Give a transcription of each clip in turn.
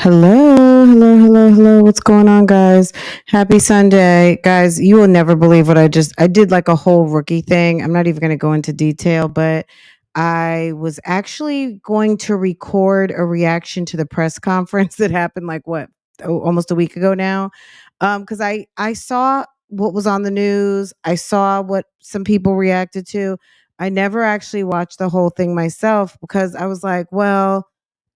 Hello. What's going on, guys? Happy Sunday. Guys, you will never believe what I did like a whole rookie thing. I'm not even going to go into detail, but I was actually going to record a reaction to the press conference that happened like almost a week ago now. Cuz I saw what was on the news. I saw what some people reacted to. I never actually watched the whole thing myself because I was like, well,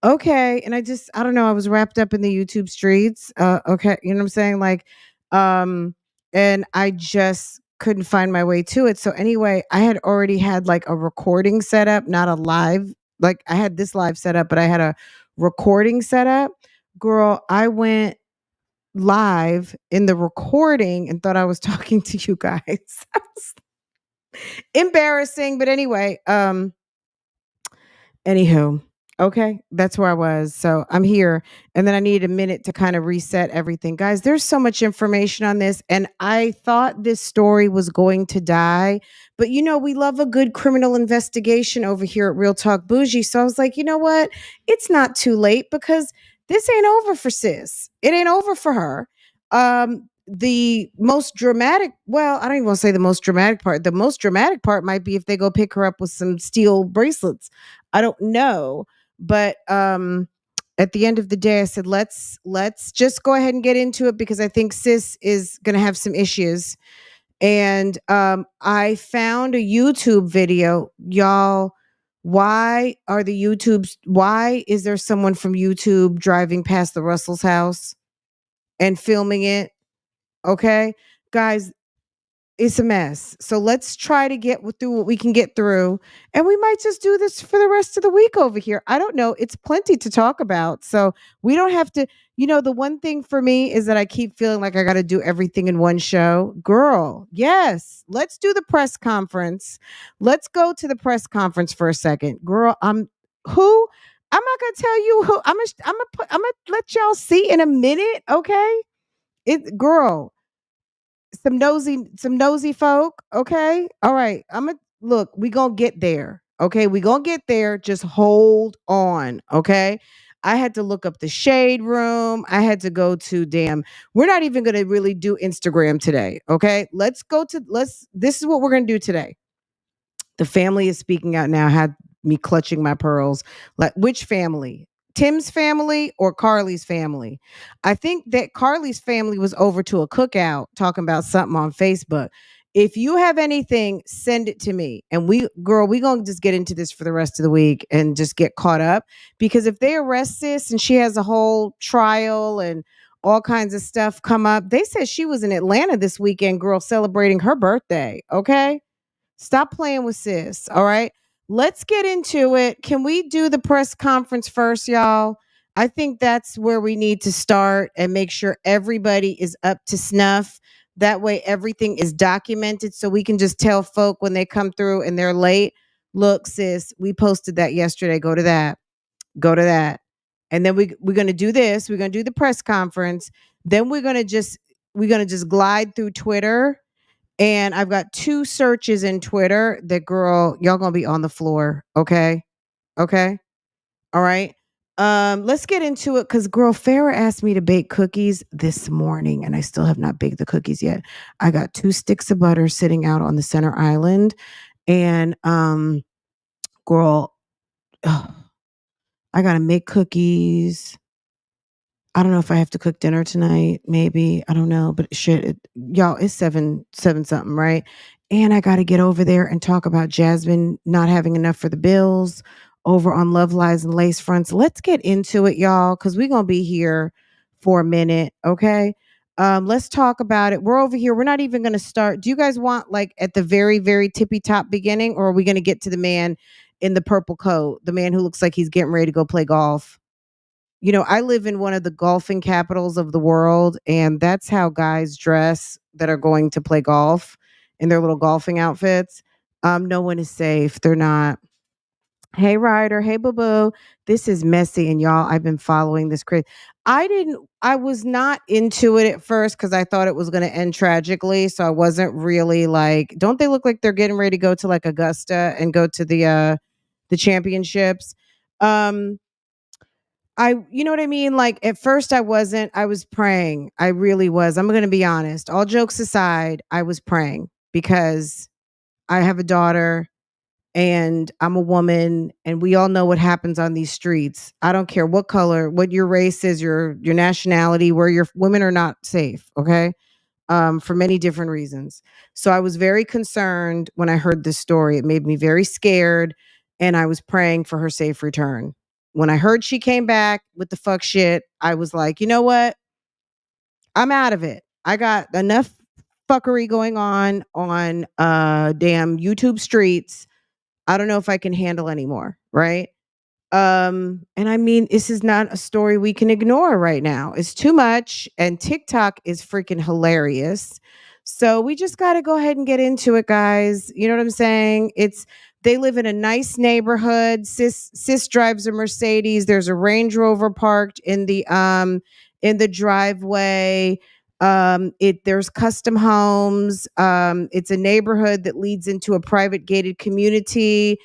okay, and I don't know, I was wrapped up in the YouTube streets, okay, you know what I'm saying? Like, um, and I just couldn't find my way to it, so anyway, I had already had, like, a recording set up, not a live like, I had this live set up, but I had a recording set up. Girl, I went live in the recording and thought I was talking to you guys. Embarrassing, but anyway, anywho, okay, that's where I was. So I'm here. And then I need a minute to kind of reset everything. Guys, there's so much information on this. And I thought this story was going to die. But we love a good criminal investigation over here at Real Talk Bougie. So I was like, you know what? It's not too late because this ain't over for sis. It ain't over for her. The most dramatic, well, I don't even want to say the most dramatic part. The most dramatic part might be if they go pick her up with some steel bracelets. I don't know, but at the end of the day, I said let's just go ahead and get into it because I think sis is going to have some issues. And I found a YouTube video, y'all. Why is there someone from YouTube driving past the Russell's house and filming it? Okay, guys, it's a mess. So let's try to through what we can get through. And we might just do this for the rest of the week over here. I don't know. It's plenty to talk about. So we don't have to, the one thing for me is that I keep feeling like I got to do everything in one show. Girl, yes. Let's do the press conference. Let's go to the press conference for a second. Girl, who? I'm not gonna tell you who. I'm gonna let y'all see in a minute, okay? Girl, some nosy folk. Okay. All right. I'm gonna look, we gonna get there. Okay, we gonna get there. Just hold on. Okay. I had to look up the shade room. I had to go to damn. We're not even gonna really do Instagram today. Okay. This is what we're gonna do today. The family is speaking out now, had me clutching my pearls. Like, which family? Tim's family or Carlee's family? I think that Carlee's family was over to a cookout talking about something on Facebook. If you have anything, send it to me. And we gonna just get into this for the rest of the week and just get caught up. Because if they arrest this and she has a whole trial and all kinds of stuff come up, they said she was in Atlanta this weekend, girl, celebrating her birthday. Okay. Stop playing with sis. All right. Let's get into it. Can we do the press conference first, y'all? I think that's where we need to start and make sure everybody is up to snuff. That way, everything is documented so we can just tell folk when they come through and they're late. Look, sis, we posted that yesterday. Go to that. Go to that. And then we're gonna do this. We're gonna do the press conference. Then we're gonna just glide through Twitter, and I've got two searches in Twitter that, girl, y'all gonna be on the floor. Okay. Okay. All right. Let's get into it because, girl, Farrah asked me to bake cookies this morning and I still have not baked the cookies yet. I got 2 sticks of butter sitting out on the center island. And girl, ugh, I gotta make cookies. I don't know if I have to cook dinner tonight. Maybe, I don't know, but shit, y'all, it's seven something, right? And I got to get over there and talk about Jasmine not having enough for the bills over on Love Lies and Lace Fronts. Let's get into it, y'all, because we're gonna be here for a minute, okay? Let's talk about it. We're over here. We're not even gonna start. Do you guys want like at the very, very tippy top beginning, or are we gonna get to the man in the purple coat, the man who looks like he's getting ready to go play golf? I live in one of the golfing capitals of the world, and that's how guys dress that are going to play golf in their little golfing outfits. No one is safe. They're not. Hey, Ryder. Hey, Boo Boo. This is messy, and y'all, I've been following this crazy. I was not into it at first because I thought it was going to end tragically. So I wasn't really like, don't they look like they're getting ready to go to like Augusta and go to the championships? Um, you know what I mean? Like at first I wasn't, I was praying. I really was. I'm going to be honest. All jokes aside, I was praying because I have a daughter and I'm a woman and we all know what happens on these streets. I don't care what color, what your race is, your nationality, where your women are not safe, okay? For many different reasons. So I was very concerned when I heard this story. It made me very scared, and I was praying for her safe return. When I heard she came back with the fuck shit, I was like, you know what? I'm out of it. I got enough fuckery going on damn YouTube streets. I don't know if I can handle anymore, right? And I mean, this is not a story we can ignore right now. It's too much, and TikTok is freaking hilarious. So we just got to go ahead and get into it, guys. You know what I'm saying? They live in a nice neighborhood. Sis drives a Mercedes. There's a Range Rover parked in the driveway. There's custom homes. It's a neighborhood that leads into a private gated community.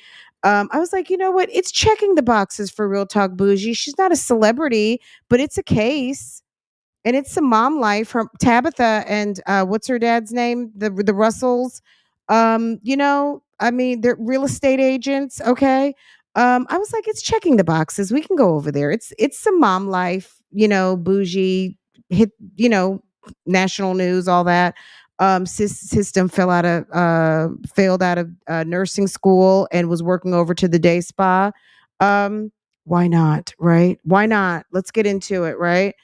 I was like, you know what? It's checking the boxes for Real Talk Bougie. She's not a celebrity, but it's a case. And it's some mom life. Her Tabitha and what's her dad's name? The Russells. I mean, they're real estate agents. Okay. I was like, it's checking the boxes. We can go over there. It's some mom life, bougie, hit, national news, all that. System failed out of nursing school and was working over to the day spa. Why not? Right? Why not? Let's get into it. Right?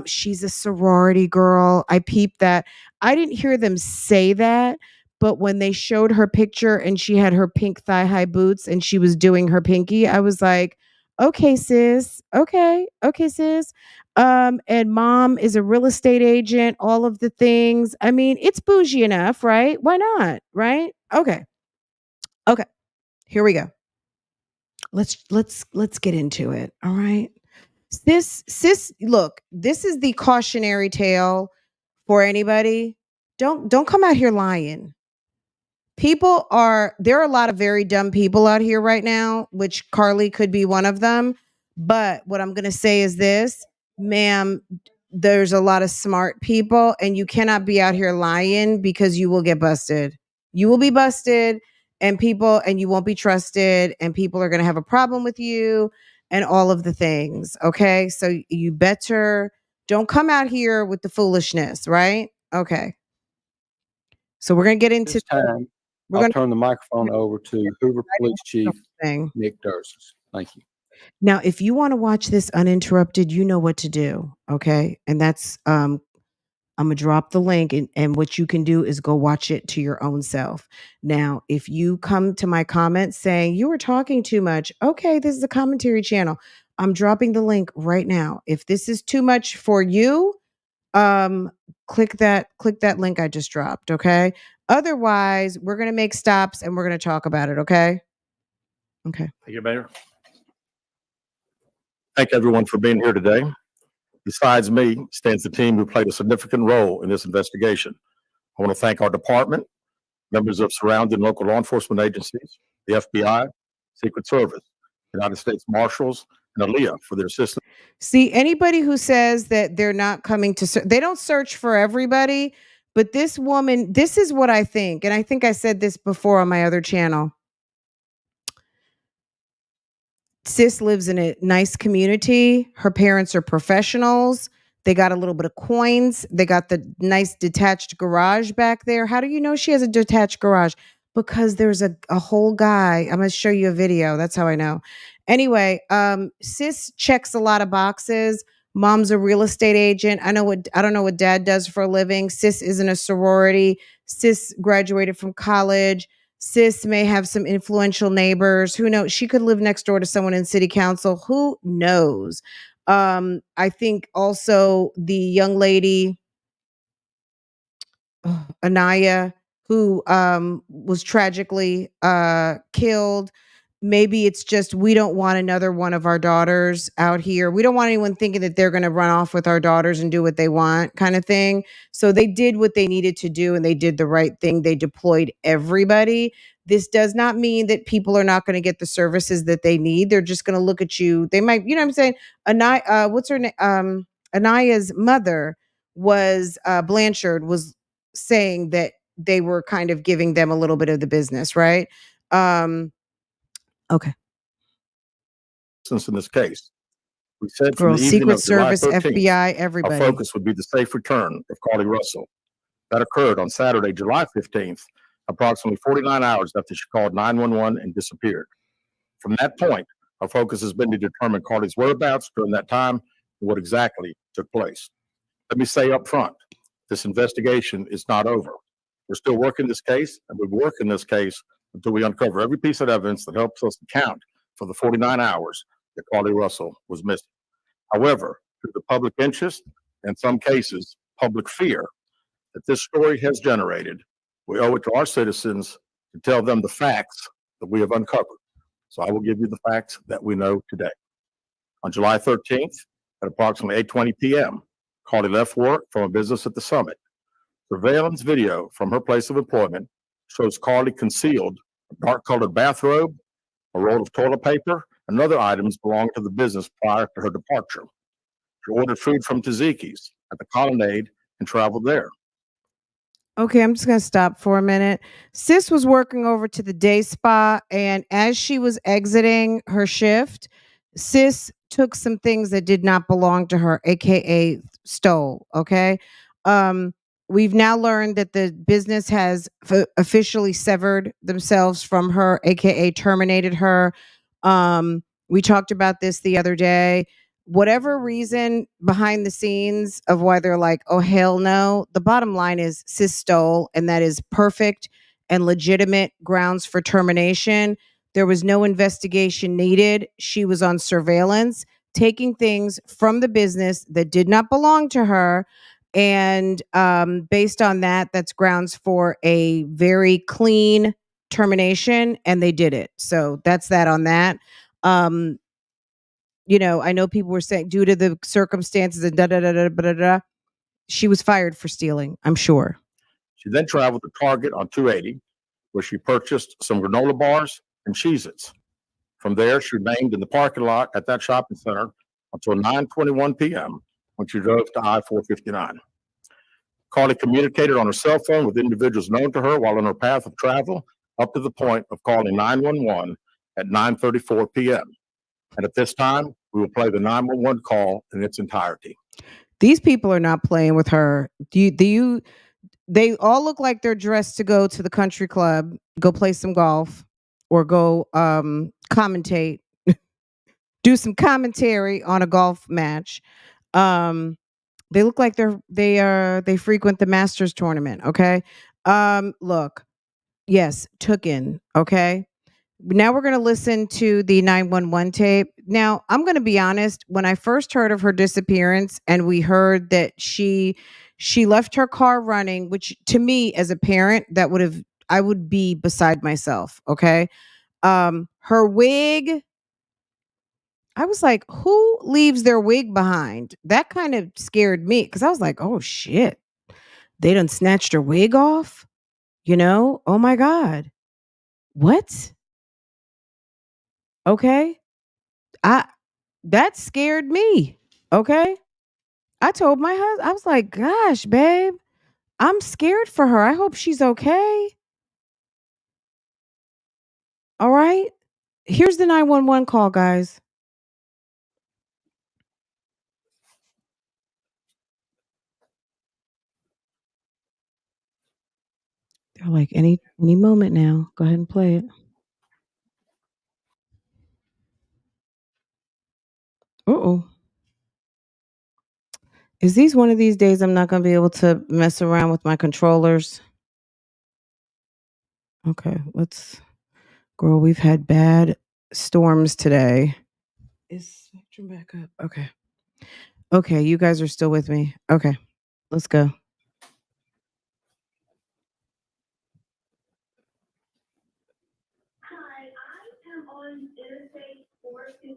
She's a sorority girl. I peeped that. I didn't hear them say that, but when they showed her picture and she had her pink thigh high boots and she was doing her pinky, I was like, okay, sis. Okay, sis. And mom is a real estate agent, all of the things. I mean, it's bougie enough, right? Why not? Right? Okay. Okay. Here we go. Let's get into it. All right. Sis, look, this is the cautionary tale for anybody. Don't come out here lying. There are a lot of very dumb people out here right now, which Carlee could be one of them. But what I'm going to say is this, ma'am, there's a lot of smart people and you cannot be out here lying because you will get busted. You will be busted and you won't be trusted and people are going to have a problem with you and all of the things. Okay. So you better don't come out here with the foolishness, right? Okay. So we're going to get into This time, we're I'll going turn the microphone over to Hoover Police to Chief thing. Nick Dursis. Thank you. Now, if you want to watch this uninterrupted, you know what to do. Okay. And that's I'm gonna drop the link and what you can do is go watch it to your own self. Now, if you come to my comments saying you were talking too much, okay, this is a commentary channel. I'm dropping the link right now. If this is too much for you, um click that link I just dropped, okay? Otherwise, we're gonna make stops and we're gonna talk about it, okay? Okay. Thank you, Mayor. Thank everyone for being here today. Besides me stands the team who played a significant role in this investigation. I want to thank our department, members of surrounding local law enforcement agencies, the FBI, Secret Service, United States Marshals, and ALEA for their assistance. See, anybody who says that they're not coming to they don't search for everybody, but this woman, this is what I think, and I think I said this before on my other channel. Sis lives in a nice community. Her parents are professionals. They got a little bit of coins. They got the nice detached garage back there. How do you know she has a detached garage? Because there's a whole guy. I'm going to show you a video. That's how I know. Anyway, sis checks a lot of boxes. Mom's a real estate agent. I don't know what dad does for a living. Sis isn't a sorority. Sis graduated from college. Sis may have some influential neighbors. Who knows? She could live next door to someone in city council. Who knows? I think also the young lady, Anaya, who was tragically killed. maybe it's just we don't want another one of our daughters out here. We don't want anyone thinking that they're going to run off with our daughters and do what they want, kind of thing. So they did what they needed to do and they did the right thing. They deployed everybody. This does not mean that people are not going to get the services that they need. They're just going to look at you. They might, you know what I'm saying? What's her name? Anaya's mother was Blanchard was saying that they were kind of giving them a little bit of the business, right? Um, okay. Since in this case, we said from Girl, the evening Secret of July Service, 13th, FBI, our everybody. focus would be the safe return of Carlee Russell. That occurred on Saturday, July 15th, approximately 49 hours after she called 911 and disappeared. From that point, our focus has been to determine Carlee's whereabouts during that time and what exactly took place. Let me say up front, this investigation is not over. We're still working this case, and we'll work in this case until we uncover every piece of evidence that helps us account for the 49 hours that Carlee Russell was missing. However, through the public interest, and in some cases, public fear that this story has generated, we owe it to our citizens to tell them the facts that we have uncovered. So I will give you the facts that we know today. On July 13th, at approximately 8:20 p.m., Carlee left work from a business at the summit. Surveillance video from her place of employment shows Carlee concealed a dark-colored bathrobe, a roll of toilet paper, and other items belonging to the business prior to her departure. She ordered food from Taziki's at the Colonnade and traveled there. Okay, I'm just going to stop for a minute. Sis was working over to the day spa, and as she was exiting her shift, Sis took some things that did not belong to her, aka stole. Okay. Um, we've now learned that the business has officially severed themselves from her, aka terminated her. We talked about this the other day. Whatever reason behind the scenes of why they're like, oh, hell no, the bottom line is sis stole, and that is perfect and legitimate grounds for termination. There was no investigation needed. She was on surveillance, taking things from the business that did not belong to her. And based on that, that's grounds for a very clean termination, and they did it. So that's that on that. Um, I know people were saying due to the circumstances and da da da da da da. Da, she was fired for stealing, I'm sure. She then traveled to Target on 280, where she purchased some granola bars and Cheez-Its. From there, she remained in the parking lot at that shopping center until 9:21 p.m. when she drove to I-459. Carlee communicated on her cell phone with individuals known to her while on her path of travel, up to the point of calling 911 at 9:34 p.m. And at this time, we will play the 911 call in its entirety. These people are not playing with her. They all look like they're dressed to go to the country club, go play some golf, or go commentate, do some commentary on a golf match. They look like they frequent the Masters tournament, okay? Look, yes, took in, okay? Now we're going to listen to the 911 tape. Now, I'm going to be honest, when I first heard of her disappearance and we heard that she left her car running, which to me as a parent, I would be beside myself, okay? Her wig, I was like, who leaves their wig behind? That kind of scared me cuz I was like, "Oh shit. They done snatched her wig off?" Oh my god. What? Okay. I That scared me. Okay. I told my husband, I was like, gosh, babe, I'm scared for her. I hope she's okay. All right. Here's the 911 call, guys. They're like, any moment now. Go ahead and play it. Uh-oh. Is these one of these days I'm not gonna be able to mess around with my controllers? Okay, let's girl, we've had bad storms today. Is Spectrum back up? Okay. Okay, you guys are still with me. Okay, let's go.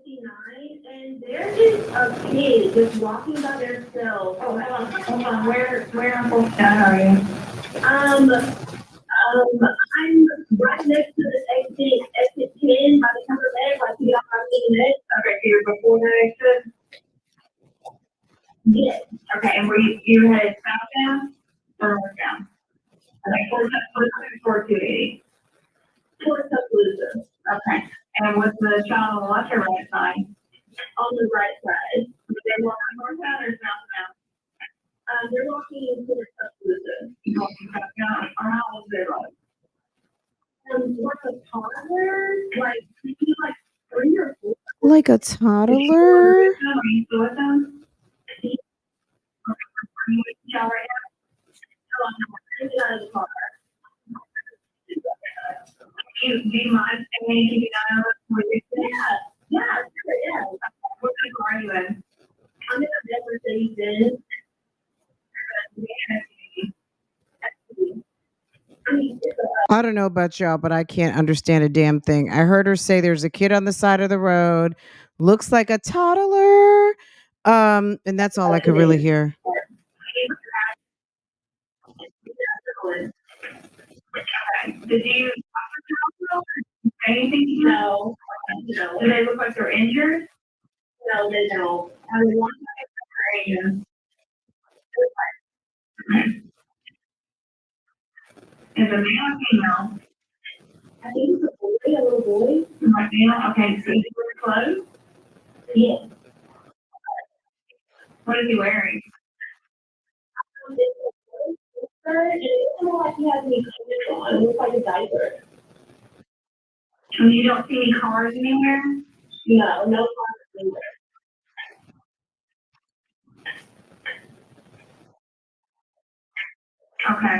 59, and there's just a kid just walking by themselves. Oh, hold on. Where on 49 are you? I'm right next to the exit 10 by the cover leg, like you got my meeting. Okay, so you're before that exit? Yes. Okay, and you headed southbound or northbound? Okay, towards 280. Towards Tuscaloosa. Okay, and was the child on the left or right side? On the right side. Did they walk northbound or southbound? They're walking towards Tuscaloosa. Walking southbound, or how old are they? Like a toddler, like maybe like 3 or 4. Like a toddler? Are you still with them? Are you with the child right now? I'm out of the car. Do you mind keeping an eye on us? Yeah, sure, yeah. What kind of car are you in? I'm in a Mercedes Benz. I don't know about y'all, but I can't understand a damn thing. I heard her say there's a kid on the side of the road, looks like a toddler. And that's all I could really hear. Did you say anything? No. No. Do they look like they're injured? No, they don't. I mean, one time is a male or female? I think it's a boy, a little boy. Like male? Okay, so he's wearing clothes? Yes. What is he wearing? And it doesn't look like he has any clothes on. It looks like a diaper. And you don't see any cars anywhere? No, no cars anywhere. Okay.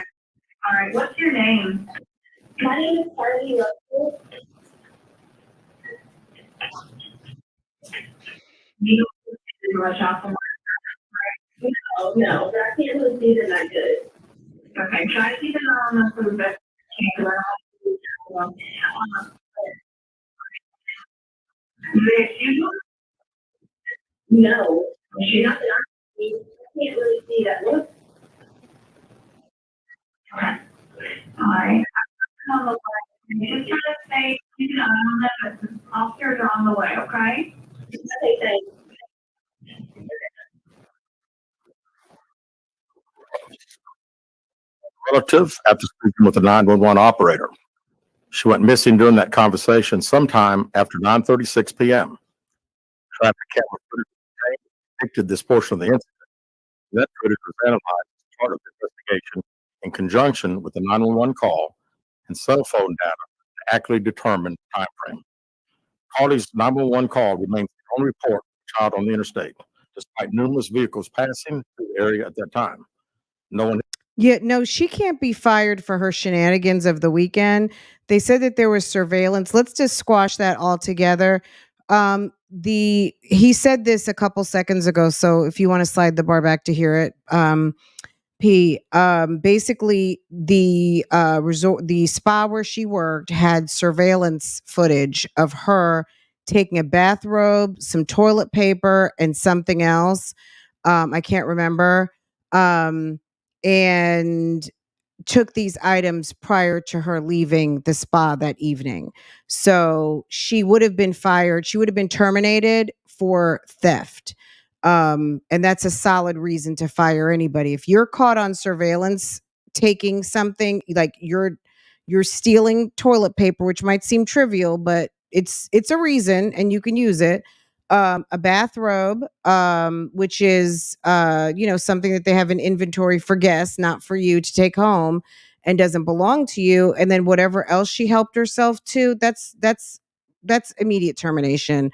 All right. What's your name? My name is Carlee. You don't rush off from work. No, but I can't really see them that good. Okay, try to keep an eye on them for the best you can. Do they have shoes on? No, she's not that I can't really see that look. Okay. All right. On the way. You just try to stay, keep an eye on them, but the officers are on the way, okay? Okay, thanks. Relative after speaking with the 911 operator. She went missing during that conversation sometime after 9:36 p.m. Traffic camera footage depicted this portion of the incident. That footage was analyzed as part of the investigation in conjunction with the 911 call and cell phone data to accurately determine time frame. Carlee's 911 call remains the only report of a child on the interstate, despite numerous vehicles passing through the area at that time. No one. Yeah, no, she can't be fired for her shenanigans of the weekend. They said that there was surveillance. Let's just squash that all together. He said this a couple seconds ago, so if you want to slide the bar back to hear it, basically the spa where she worked had surveillance footage of her taking a bathrobe, some toilet paper, and something else. I can't remember. And took these items prior to her leaving the spa that evening. So she would have been fired. She would have been terminated for theft. And that's a solid reason to fire anybody. If you're caught on surveillance taking something like you're stealing toilet paper, which might seem trivial, but it's a reason and you can use it. A bathrobe, which is something that they have in inventory for guests, not for you to take home, and doesn't belong to you. And then whatever else she helped herself to, that's immediate termination.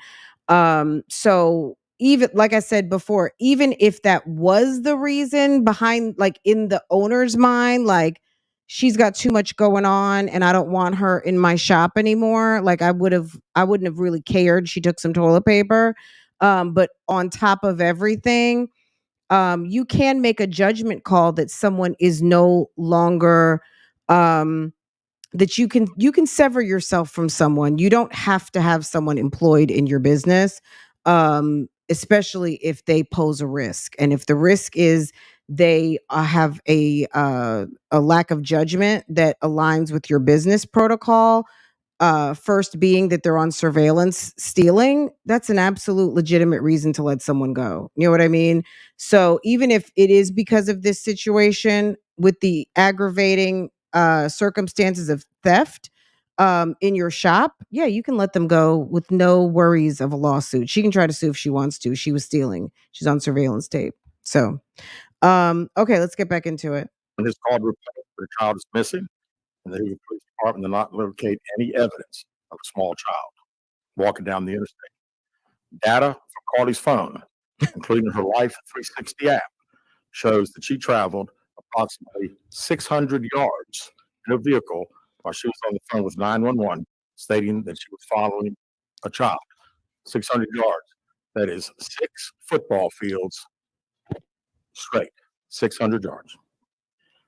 So even like I said before, even if that was the reason behind, like in the owner's mind, like she's got too much going on and I don't want her in my shop anymore. Like I wouldn't have really cared. She took some toilet paper. But on top of everything, you can make a judgment call that someone is no longer, um, that you can sever yourself from someone. You don't have to have someone employed in your business, especially if they pose a risk. And if the risk is they have a lack of judgment that aligns with your business protocol, first being that they're on surveillance stealing, that's an absolute legitimate reason to let someone go. You know what I mean? So even if it is because of this situation with the aggravating circumstances of theft in your shop, yeah, you can let them go with no worries of a lawsuit. She can try to sue if she wants to. She was stealing. She's on surveillance tape. So, okay, let's get back into it. When his call to report that a child is missing, and the Hoover Police Department did not locate any evidence of a small child walking down the interstate. Data from Carlee's phone, including her Life 360 app, shows that she traveled approximately 600 yards in a vehicle while she was on the phone with 911, stating that she was following a child. 600 yards. That is 6 football fields straight, 600 yards.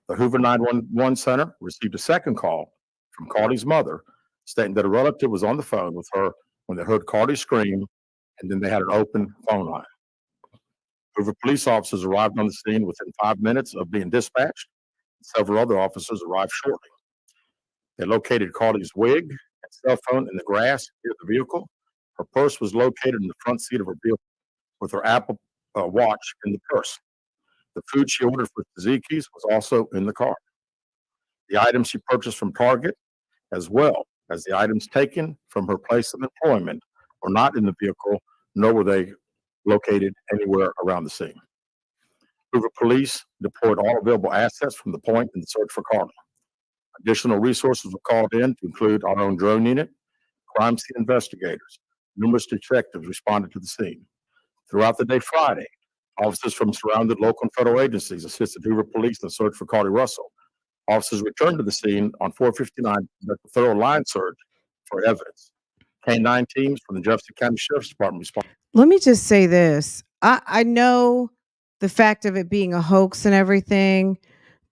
The Hoover 911 Center received a second call from Carlee's mother stating that a relative was on the phone with her when they heard Carlee scream, and then they had an open phone line. Hoover police officers arrived on the scene within 5 minutes of being dispatched. Several other officers arrived shortly. They located Carlee's wig and cell phone in the grass near the vehicle. Her purse was located in the front seat of her vehicle with her Apple Watch in the purse. The food she ordered for Tzatziki's was also in the car. The items she purchased from Target, as well as the items taken from her place of employment, were not in the vehicle, nor were they located anywhere around the scene. Hoover police deployed all available assets from the point in the search for Carlee. Additional resources were called in to include our own drone unit, crime scene investigators. Numerous detectives responded to the scene. Throughout the day Friday, officers from surrounding local and federal agencies assisted Hoover police in the search for Carlee Russell. Officers returned to the scene on 459 to conduct a thorough line search for evidence. K-9 teams from the Jefferson County Sheriff's Department responded. Let me just say this. I know the fact of it being a hoax and everything,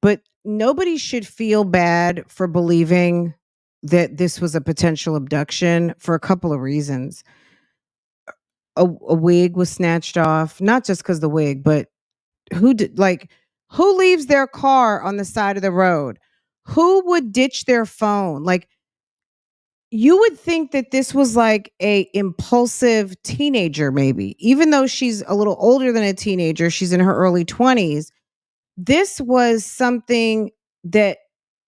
but nobody should feel bad for believing that this was a potential abduction for a couple of reasons. A wig was snatched off, not just because the wig, but who leaves their car on the side of the road? Who would ditch their phone? Like, you would think that this was like a impulsive teenager, maybe, even though she's a little older than a teenager, she's in her early 20s. This was something that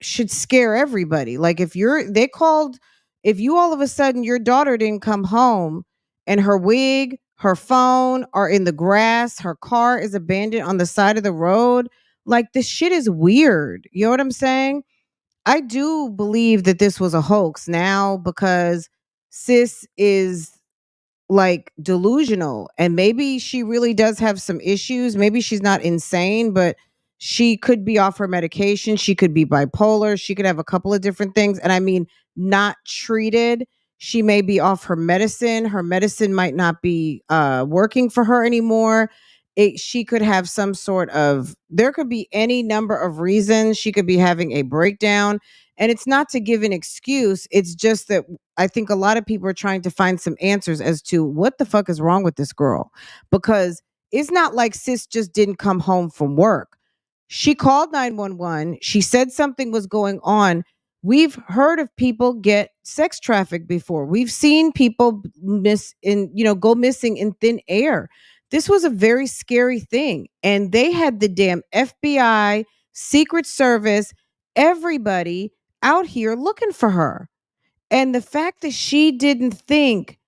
should scare everybody. Like, if you all of a sudden your daughter didn't come home and her wig, her phone are in the grass, her car is abandoned on the side of the road, like, this shit is weird. You know what I'm saying? I do believe that this was a hoax now because sis is like delusional, and maybe she really does have some issues. Maybe she's not insane, but she could be off her medication. She could be bipolar. She could have a couple of different things. And I mean, not treated. She may be off her medicine. Her medicine might not be working for her anymore. She could have some sort of, there could be any number of reasons. She could be having a breakdown. And it's not to give an excuse. It's just that I think a lot of people are trying to find some answers as to what the fuck is wrong with this girl. Because it's not like sis just didn't come home from work. She called 911. She said something was going on. We've heard of people get sex trafficked before. We've seen people go missing in thin air. This was a very scary thing. And they had the damn FBI, Secret Service, everybody out here looking for her. And the fact that she didn't think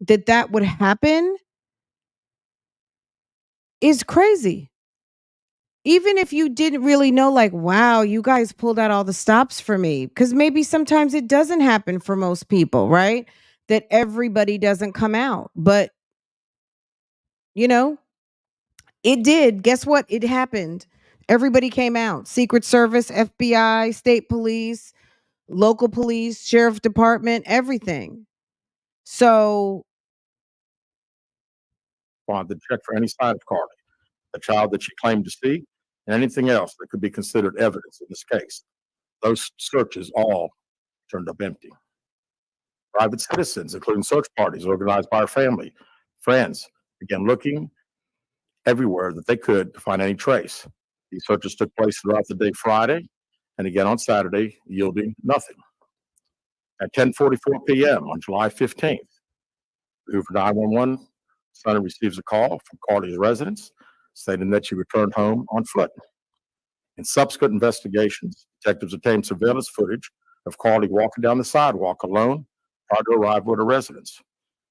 that that would happen is crazy. Even if you didn't really know, like, wow, you guys pulled out all the stops for me. Because maybe sometimes it doesn't happen for most people, right? That everybody doesn't come out. But, it did. Guess what? It happened. Everybody came out. Secret Service, FBI, state police, local police, sheriff department, everything. So, Wanted to check for any sign of Carlee, the child that she claimed to see, and anything else that could be considered evidence in this case. Those searches all turned up empty. Private citizens, including search parties organized by her family, friends, began looking everywhere that they could to find any trace. These searches took place throughout the day Friday and again on Saturday, yielding nothing. At 10:44 p.m. on July 15th, Hoover 911 center receives a call from Carlee's residence stating that she returned home on foot. In subsequent investigations, detectives obtained surveillance footage of Carlee walking down the sidewalk alone prior to arrival at her residence.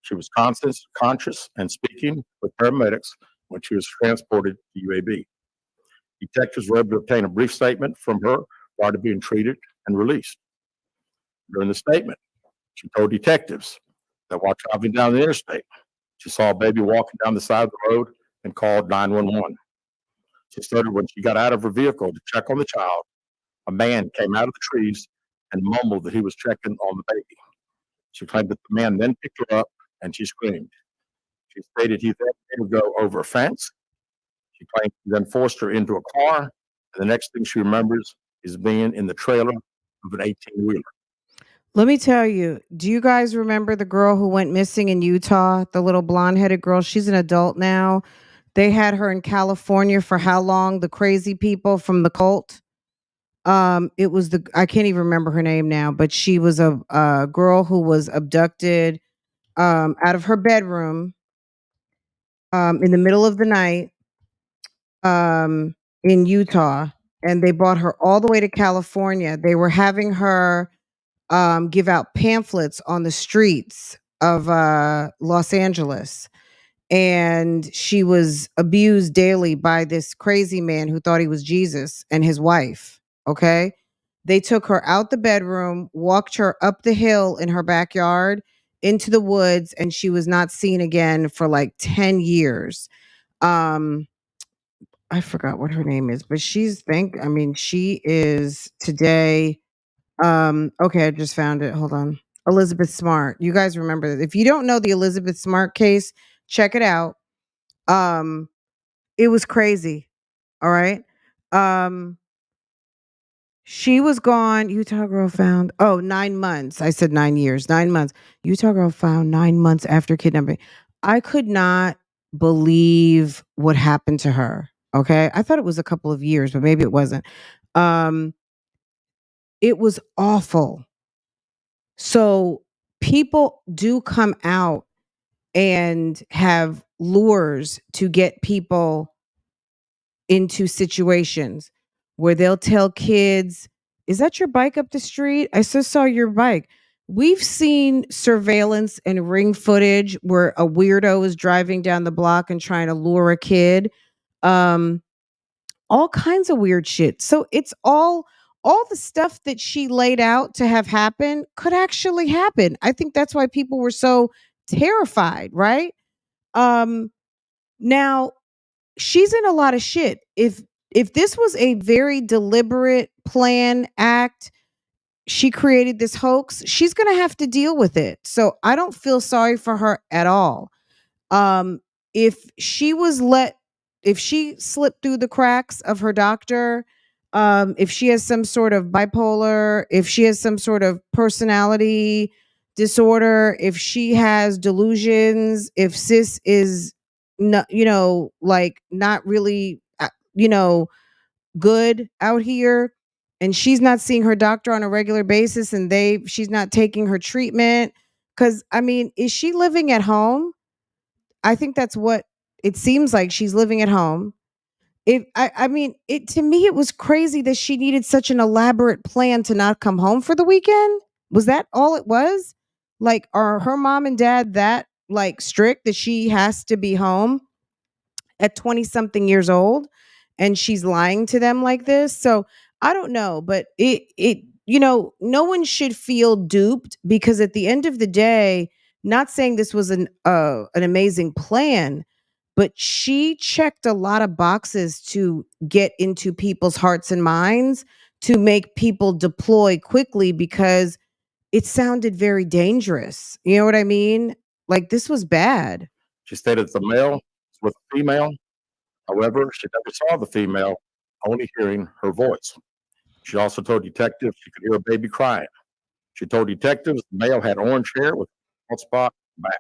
She was conscious and speaking with paramedics when she was transported to UAB. Detectives were able to obtain a brief statement from her prior to being treated and released. During the statement, she told detectives that while traveling down the interstate, she saw a baby walking down the side of the road and called 911. She stated when she got out of her vehicle to check on the child, a man came out of the trees and mumbled that he was checking on the baby. She claimed that the man then picked her up and she screamed. She stated he then made her go over a fence. She claimed he then forced her into a car. And the next thing she remembers is being in the trailer of an 18-wheeler. Let me tell you, do you guys remember the girl who went missing in Utah? The little blonde-headed girl. She's an adult now. They had her in California for how long? The crazy people from the cult. It was I can't even remember her name now, but she was a girl who was abducted out of her bedroom in the middle of the night in Utah, and they brought her all the way to California. They were having her give out pamphlets on the streets of Los Angeles. And she was abused daily by this crazy man who thought he was Jesus and his wife. Okay. They took her out the bedroom, walked her up the hill in her backyard into the woods, and she was not seen again for like 10 years. Um, I forgot what her name is, but she is today okay, I just found it. Hold on. Elizabeth Smart. You guys remember that. If you don't know the Elizabeth Smart case, check it out. Um, it was crazy. All right. Um, she was gone. Utah girl found 9 months. I said 9 years, 9 months. Utah girl found 9 months after kidnapping. I could not believe what happened to her. Okay. I thought it was a couple of years, but maybe it wasn't. Um, it was awful. So people do come out and have lures to get people into situations where they'll tell kids, "Is that your bike up the street? I just saw your bike." We've seen surveillance and ring footage where a weirdo is driving down the block and trying to lure a kid. Um, all kinds of weird shit. So it's all the stuff that she laid out to have happen could actually happen. I think that's why people were so terrified, right? Um Now she's in a lot of shit. If this was a very deliberate plan act, she created this hoax, she's going to have to deal with it. So I don't feel sorry for her at all. Um, if she was let, if she slipped through the cracks of her doctor, if she has some sort of bipolar, if she has some sort of personality disorder, if she has delusions, if sis is not, like not really, good out here, and she's not seeing her doctor on a regular basis, and she's not taking her treatment. Because I mean, is she living at home? I think that's what it seems like. She's living at home. I mean, it to me it was crazy that she needed such an elaborate plan to not come home for the weekend. Was that all it was? Like, are her mom and dad that like strict that she has to be home at 20 something years old and she's lying to them like this? So I don't know, but no one should feel duped, because at the end of the day, not saying this was an amazing plan, but she checked a lot of boxes to get into people's hearts and minds, to make people deploy quickly, because it sounded very dangerous. You know what I mean? Like, this was bad. She stated that the male was with a female. However, she never saw the female, only hearing her voice. She also told detectives she could hear a baby crying. She told detectives the male had orange hair with a spot on the back.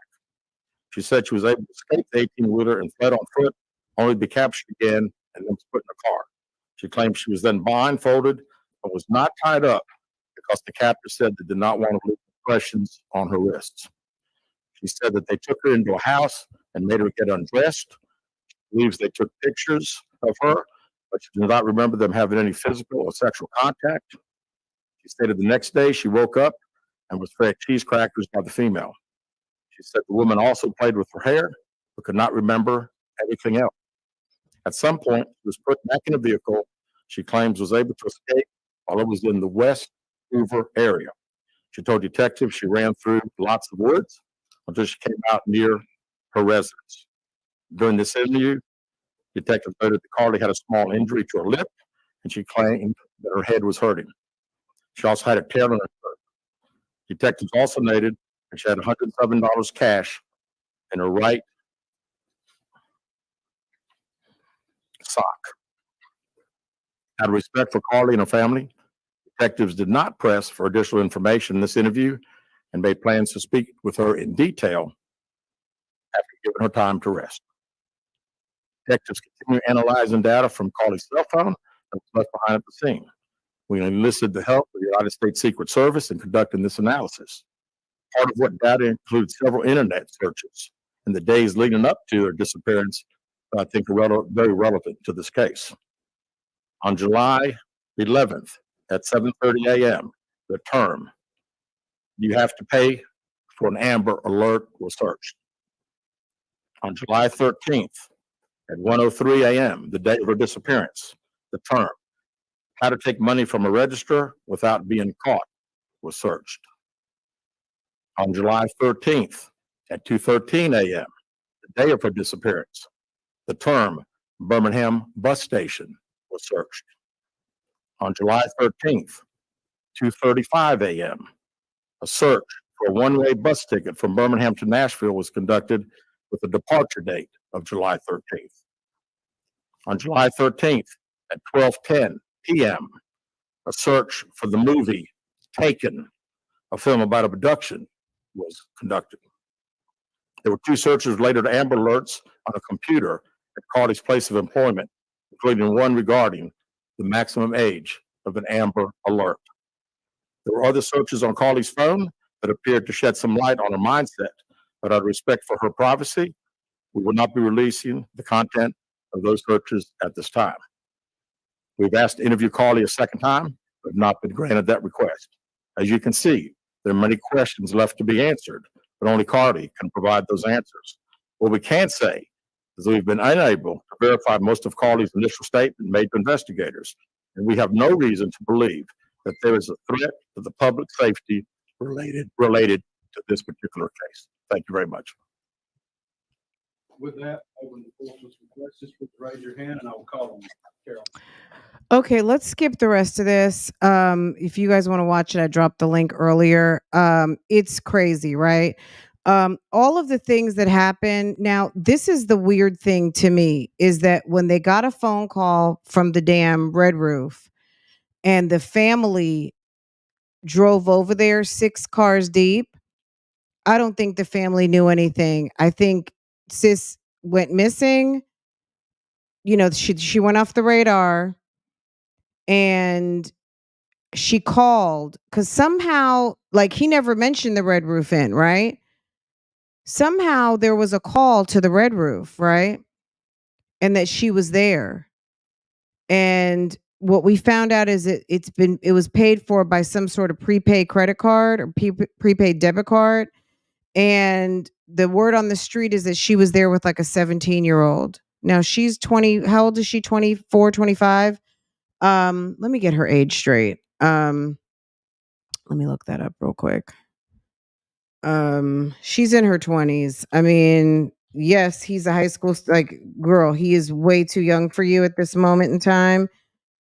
She said she was able to escape the 18-wheeler and fled on foot, only to be captured again and then was put in a car. She claimed she was then blindfolded but was not tied up because the captor said they did not want to leave impressions on her wrists. She said that they took her into a house and made her get undressed. She believes they took pictures of her, but she does not remember them having any physical or sexual contact. She stated the next day she woke up and was fed cheese crackers by the female. She said the woman also played with her hair, but could not remember anything else. At some point, she was put back in a vehicle she claims was able to escape while it was in the West Hoover area. She told detectives she ran through lots of woods until she came out near her residence. During this interview, detectives noted that Carlee had a small injury to her lip, and she claimed that her head was hurting. She also had a tear in her shirt. Detectives also noted that she had $107 cash in her right sock. Out of respect for Carlee and her family, detectives did not press for additional information in this interview and made plans to speak with her in detail after giving her time to rest. Detectives continue analyzing data from Carlee's cell phone that was left behind at the scene. We enlisted the help of the United States Secret Service in conducting this analysis. Part of what data includes several internet searches in the days leading up to her disappearance that I think are very relevant to this case. On July 11th at 7:30 a.m., the term "you have to pay for an Amber Alert" was searched. On July 13th at 1:03 a.m., the day of her disappearance, the term "how to take money from a register without being caught" was searched. On July 13th at 2:13 a.m., the day of her disappearance, the term "Birmingham bus station" was searched. On July 13th, 2:35 a.m., a search for a one-way bus ticket from Birmingham to Nashville was conducted with a departure date of July 13th. On July 13th at 12:10 p.m., a search for the movie Taken, a film about abduction, was conducted. There were two searches related to Amber Alerts on a computer at Carlee's place of employment, including one regarding the maximum age of an Amber Alert. There were other searches on Carlee's phone that appeared to shed some light on her mindset, but out of respect for her privacy, we will not be releasing the content of those searches at this time. We've asked to interview Carlee a second time, but have not been granted that request. As you can see, there are many questions left to be answered, but only Carlee can provide those answers. What we can say is that we've been unable to verify most of Carlee's initial statement made to investigators, and we have no reason to believe that there is a threat to the public safety related to this particular case. Thank you very much. With that, open the floor for some questions. Please raise your hand and I will call on you. Carol. Okay, let's skip the rest of this. If you guys want to watch it, I dropped the link earlier. It's crazy, right? All of the things that happen. Now, this is the weird thing to me is that when they got a phone call from the damn Red Roof and the family drove over there 6 cars deep, I don't think the family knew anything. I think sis went missing. You know, she went off the radar and she called because somehow, like, he never mentioned the Red Roof Inn, right? Somehow there was a call to the Red Roof, right? And that she was there. And what we found out is it was paid for by some sort of prepaid credit card or prepaid debit card. And the word on the street is that she was there with like a 17-year-old. Now she's 20. How old is she? 24, 25? Let me get her age straight. Let me look that up real quick. She's in her 20s. I mean, yes, he's a high school like girl. He is way too young for you at this moment in time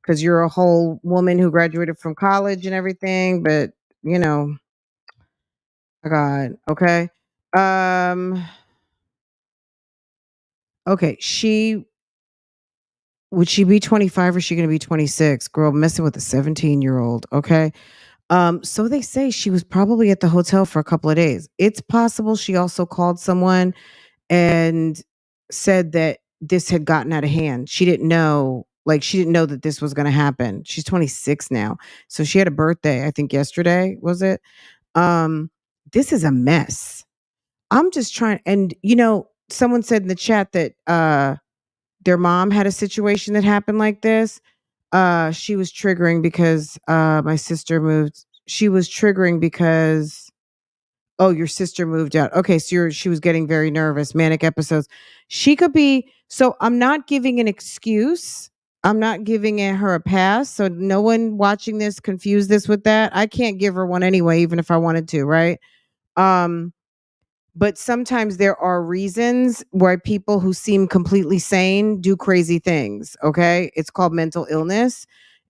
because you're a whole woman who graduated from college and everything. But you know, oh God, okay. Um, okay. Would she be 25 or is she going to be 26? Girl, messing with a 17-year-old. Okay. So they say she was probably at the hotel for a couple of days. It's possible she also called someone and said that this had gotten out of hand. She didn't know that this was going to happen. She's 26 now. So she had a birthday, I think yesterday, was it? Um this is a mess. I'm just trying, and someone said in the chat that their mom had a situation that happened like this. She was triggering because my sister moved. She was triggering because oh, your sister moved out. Okay, so she was getting very nervous, manic episodes. She could be. So I'm not giving an excuse. I'm not giving her a pass. So no one watching this confuse this with that. I can't give her one anyway, even if I wanted to, right? Um, but sometimes there are reasons why people who seem completely sane do crazy things. Okay. It's called mental illness,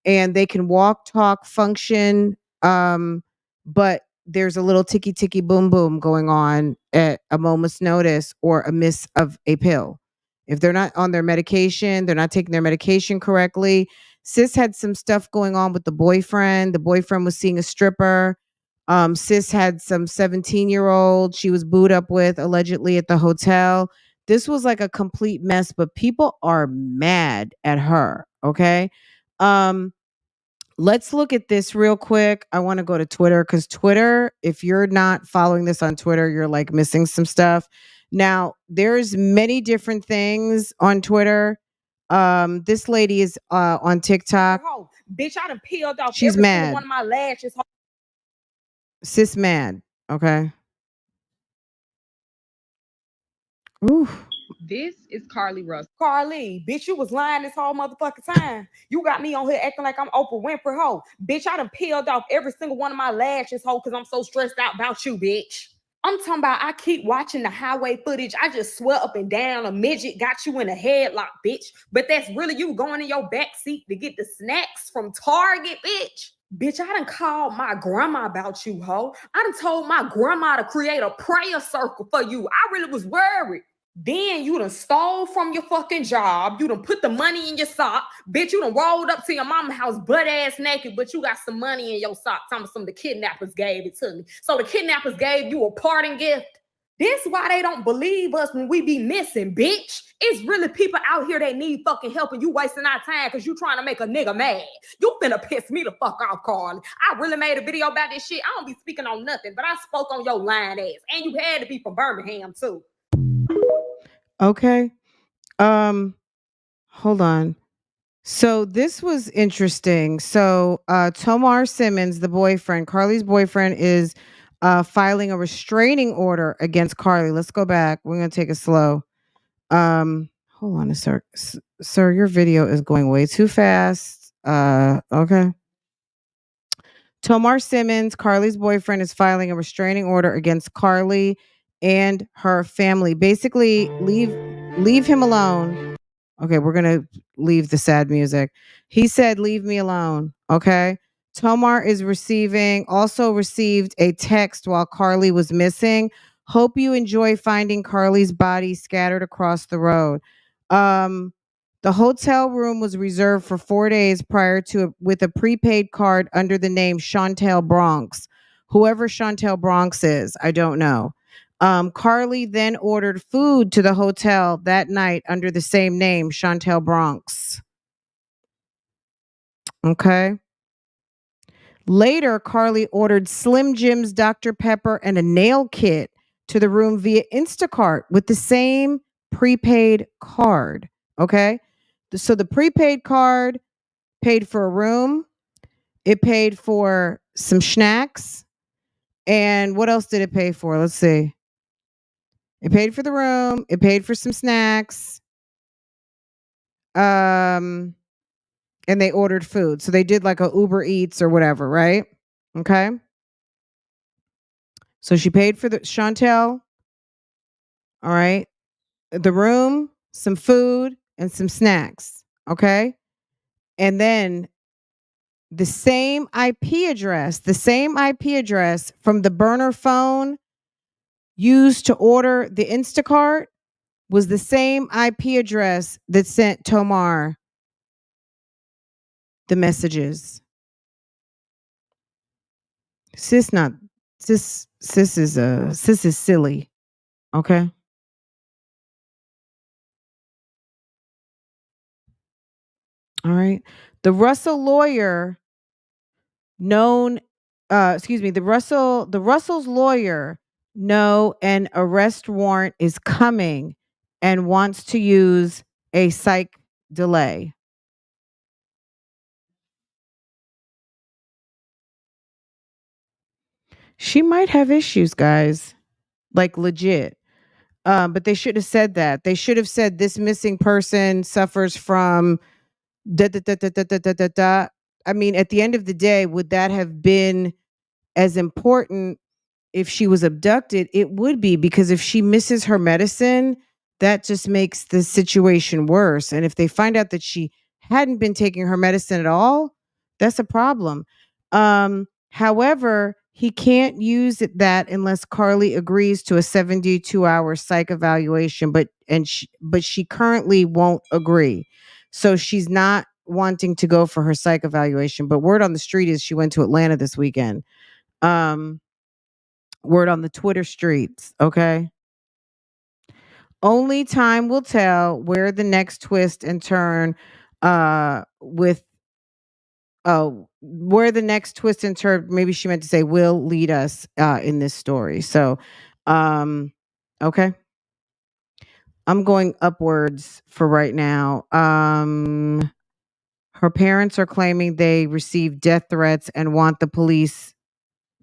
and they can walk, talk, function. But there's a little ticky ticky boom boom going on at a moment's notice or a miss of a pill. If they're not on their medication, they're not taking their medication correctly. Sis had some stuff going on with the boyfriend. The boyfriend was seeing a stripper. Sis had some 17-year-old she was booed up with allegedly at the hotel. This was like a complete mess, but people are mad at her. Okay. Um, let's look at this real quick. I want to go to Twitter because Twitter, if you're not following this on Twitter, you're like missing some stuff. Now, there's many different things on Twitter. This lady is on TikTok. Bitch, I done peeled off She's every single mad. one of my lashes. Sis mad. Okay. Ooh. This is Carlee Russ. Carlee, bitch, you was lying this whole motherfucking time. You got me on here acting like I'm Oprah Winfrey, ho. Bitch, I done peeled off every single one of my lashes, ho, because I'm so stressed out about you, bitch. I'm talking about I keep watching the highway footage. I just swear up and down a midget got you in a headlock, bitch. But that's really you going in your back seat to get the snacks from Target, bitch. Bitch, I done called my grandma about you, ho. I done told my grandma to create a prayer circle for you. I really was worried. Then you done stole from your fucking job. You done put the money in your sock. Bitch, you done rolled up to your mama's house butt ass naked, but you got some money in your sock. Some of the kidnappers gave it to me. So the kidnappers gave you a parting gift. This why they don't believe us when we be missing, bitch. It's really people out here that need fucking help and you wasting our time because you trying to make a nigga mad. You finna piss me the fuck off, Carlee. I really made a video about this shit. I don't be speaking on nothing, but I spoke on your lying ass. And you had to be from Birmingham, too. Okay. Hold on. So this was interesting. So Tomar Simmons, the boyfriend, Carlee's boyfriend, is filing a restraining order against Carlee. Let's go back. We're gonna take it slow. Hold on a sec. Sir, your video is going way too fast. Okay. Tomar Simmons, Carlee's boyfriend, is filing a restraining order against Carlee and her family. Basically, leave him alone. Okay, we're going to leave the sad music. He said, "Leave me alone." Okay? Tomar is also received a text while Carlee was missing. "Hope you enjoy finding Carlee's body scattered across the road." Um the hotel room was reserved for 4 days prior to with a prepaid card under the name Chantel Bronx. Whoever Chantel Bronx is, I don't know. Carlee then ordered food to the hotel that night under the same name, Chantel Bronx. Okay. Later, Carlee ordered Slim Jim's Dr. Pepper and a nail kit to the room via Instacart with the same prepaid card. Okay. So the prepaid card paid for a room, it paid for some snacks, and what else did it pay for? Let's see. It paid for the room, it paid for some snacks. And they ordered food. So they did like a Uber Eats or whatever, right? Okay. So she paid for the Chantel, all right, the room, some food, and some snacks. Okay. And then the same IP address from the burner phone used to order the Instacart was the same IP address that sent Tomar the messages. Sis not sis is silly. Okay. All right. The Russell lawyer known excuse me, the Russell's lawyer know an arrest warrant is coming and wants to use a psych delay. She might have issues, guys. Like legit. But they should have said that. They should have said this missing person suffers from da da da da da da da da. Da. I mean, at the end of the day, would that have been as important if she was abducted? It would be, because if she misses her medicine, that just makes the situation worse. And if they find out that she hadn't been taking her medicine at all, that's a problem. However, he can't use that unless Carlee agrees to a 72-hour psych evaluation, but she currently won't agree. So she's not wanting to go for her psych evaluation, but word on the street is she went to Atlanta this weekend. Um Word on the Twitter streets, okay? Only time will tell where the next twist and turn with where the next twist and turn, maybe she meant to say, will lead us in this story. So um okay. I'm going upwards for right now. Her parents are claiming they received death threats and want the police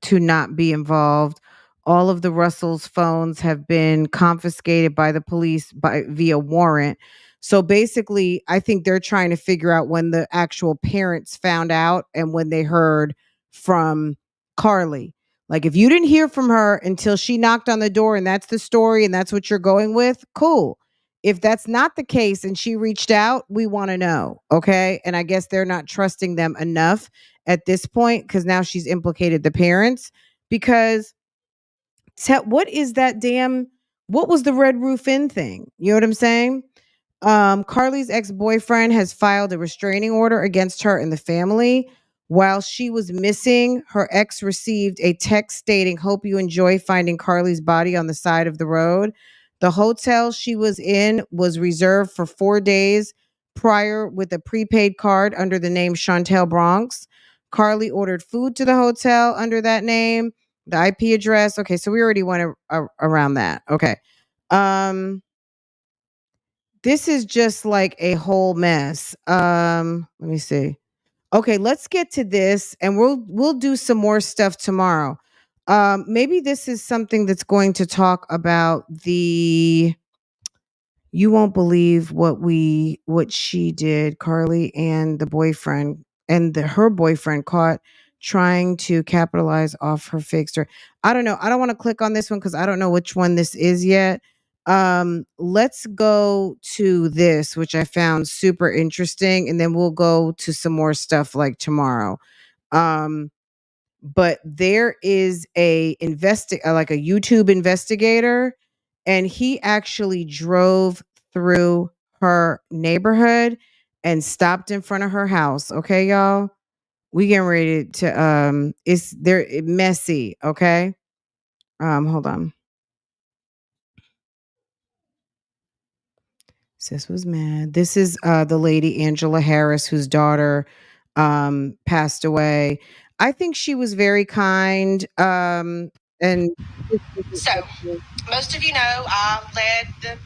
to not be involved. All of the Russells' phones have been confiscated by the police by via warrant. So basically, I think they're trying to figure out when the actual parents found out and when they heard from Carlee. Like, if you didn't hear from her until she knocked on the door and that's the story and that's what you're going with, cool. If that's not the case and she reached out, we want to know. Okay. And I guess they're not trusting them enough at this point because now she's implicated the parents. Because what is that damn, what was the Red Roof Inn thing? You know what I'm saying? Carlee's ex-boyfriend has filed a restraining order against her and the family. While she was missing, her ex received a text stating, "Hope you enjoy finding Carlee's body on the side of the road." The hotel she was in was reserved for 4 days prior with a prepaid card under the name Chantel Bronx. Carlee ordered food to the hotel under that name, the IP address. Okay, so we already went around that. Okay. Um, this is just like a whole mess. Let me see. Okay, let's get to this and we'll do some more stuff tomorrow. Maybe this is something that's going to talk about the, you won't believe what she did, Carlee and the boyfriend and her boyfriend caught trying to capitalize off her fake story. I don't know. I don't want to click on this one because I don't know which one this is yet. Let's go to this, which I found super interesting, and then we'll go to some more stuff like tomorrow. Um, but there is like a YouTube investigator, and he actually drove through her neighborhood and stopped in front of her house. Okay, y'all, we getting ready to it's there messy. Okay, hold on. Sis was mad. This is the lady Angela Harris, whose daughter passed away. I think she was very kind. And So, most of you know I led the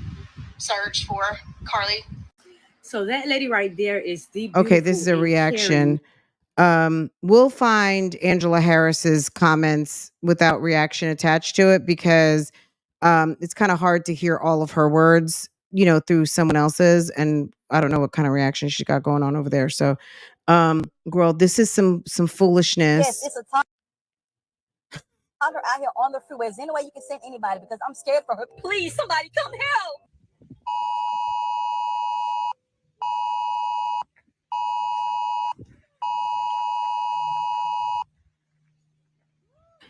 search for Carlee. So that lady right there is the okay, this is a reaction. We'll find Angela Harris's comments without reaction attached to it because it's kind of hard to hear all of her words, through someone else's, and I don't know what kind of reaction she got going on over there. So, girl, this is some foolishness. Yes, it's a toddler out here on the freeway. Is there any way you can send anybody? Because I'm scared for her. Please, somebody come help.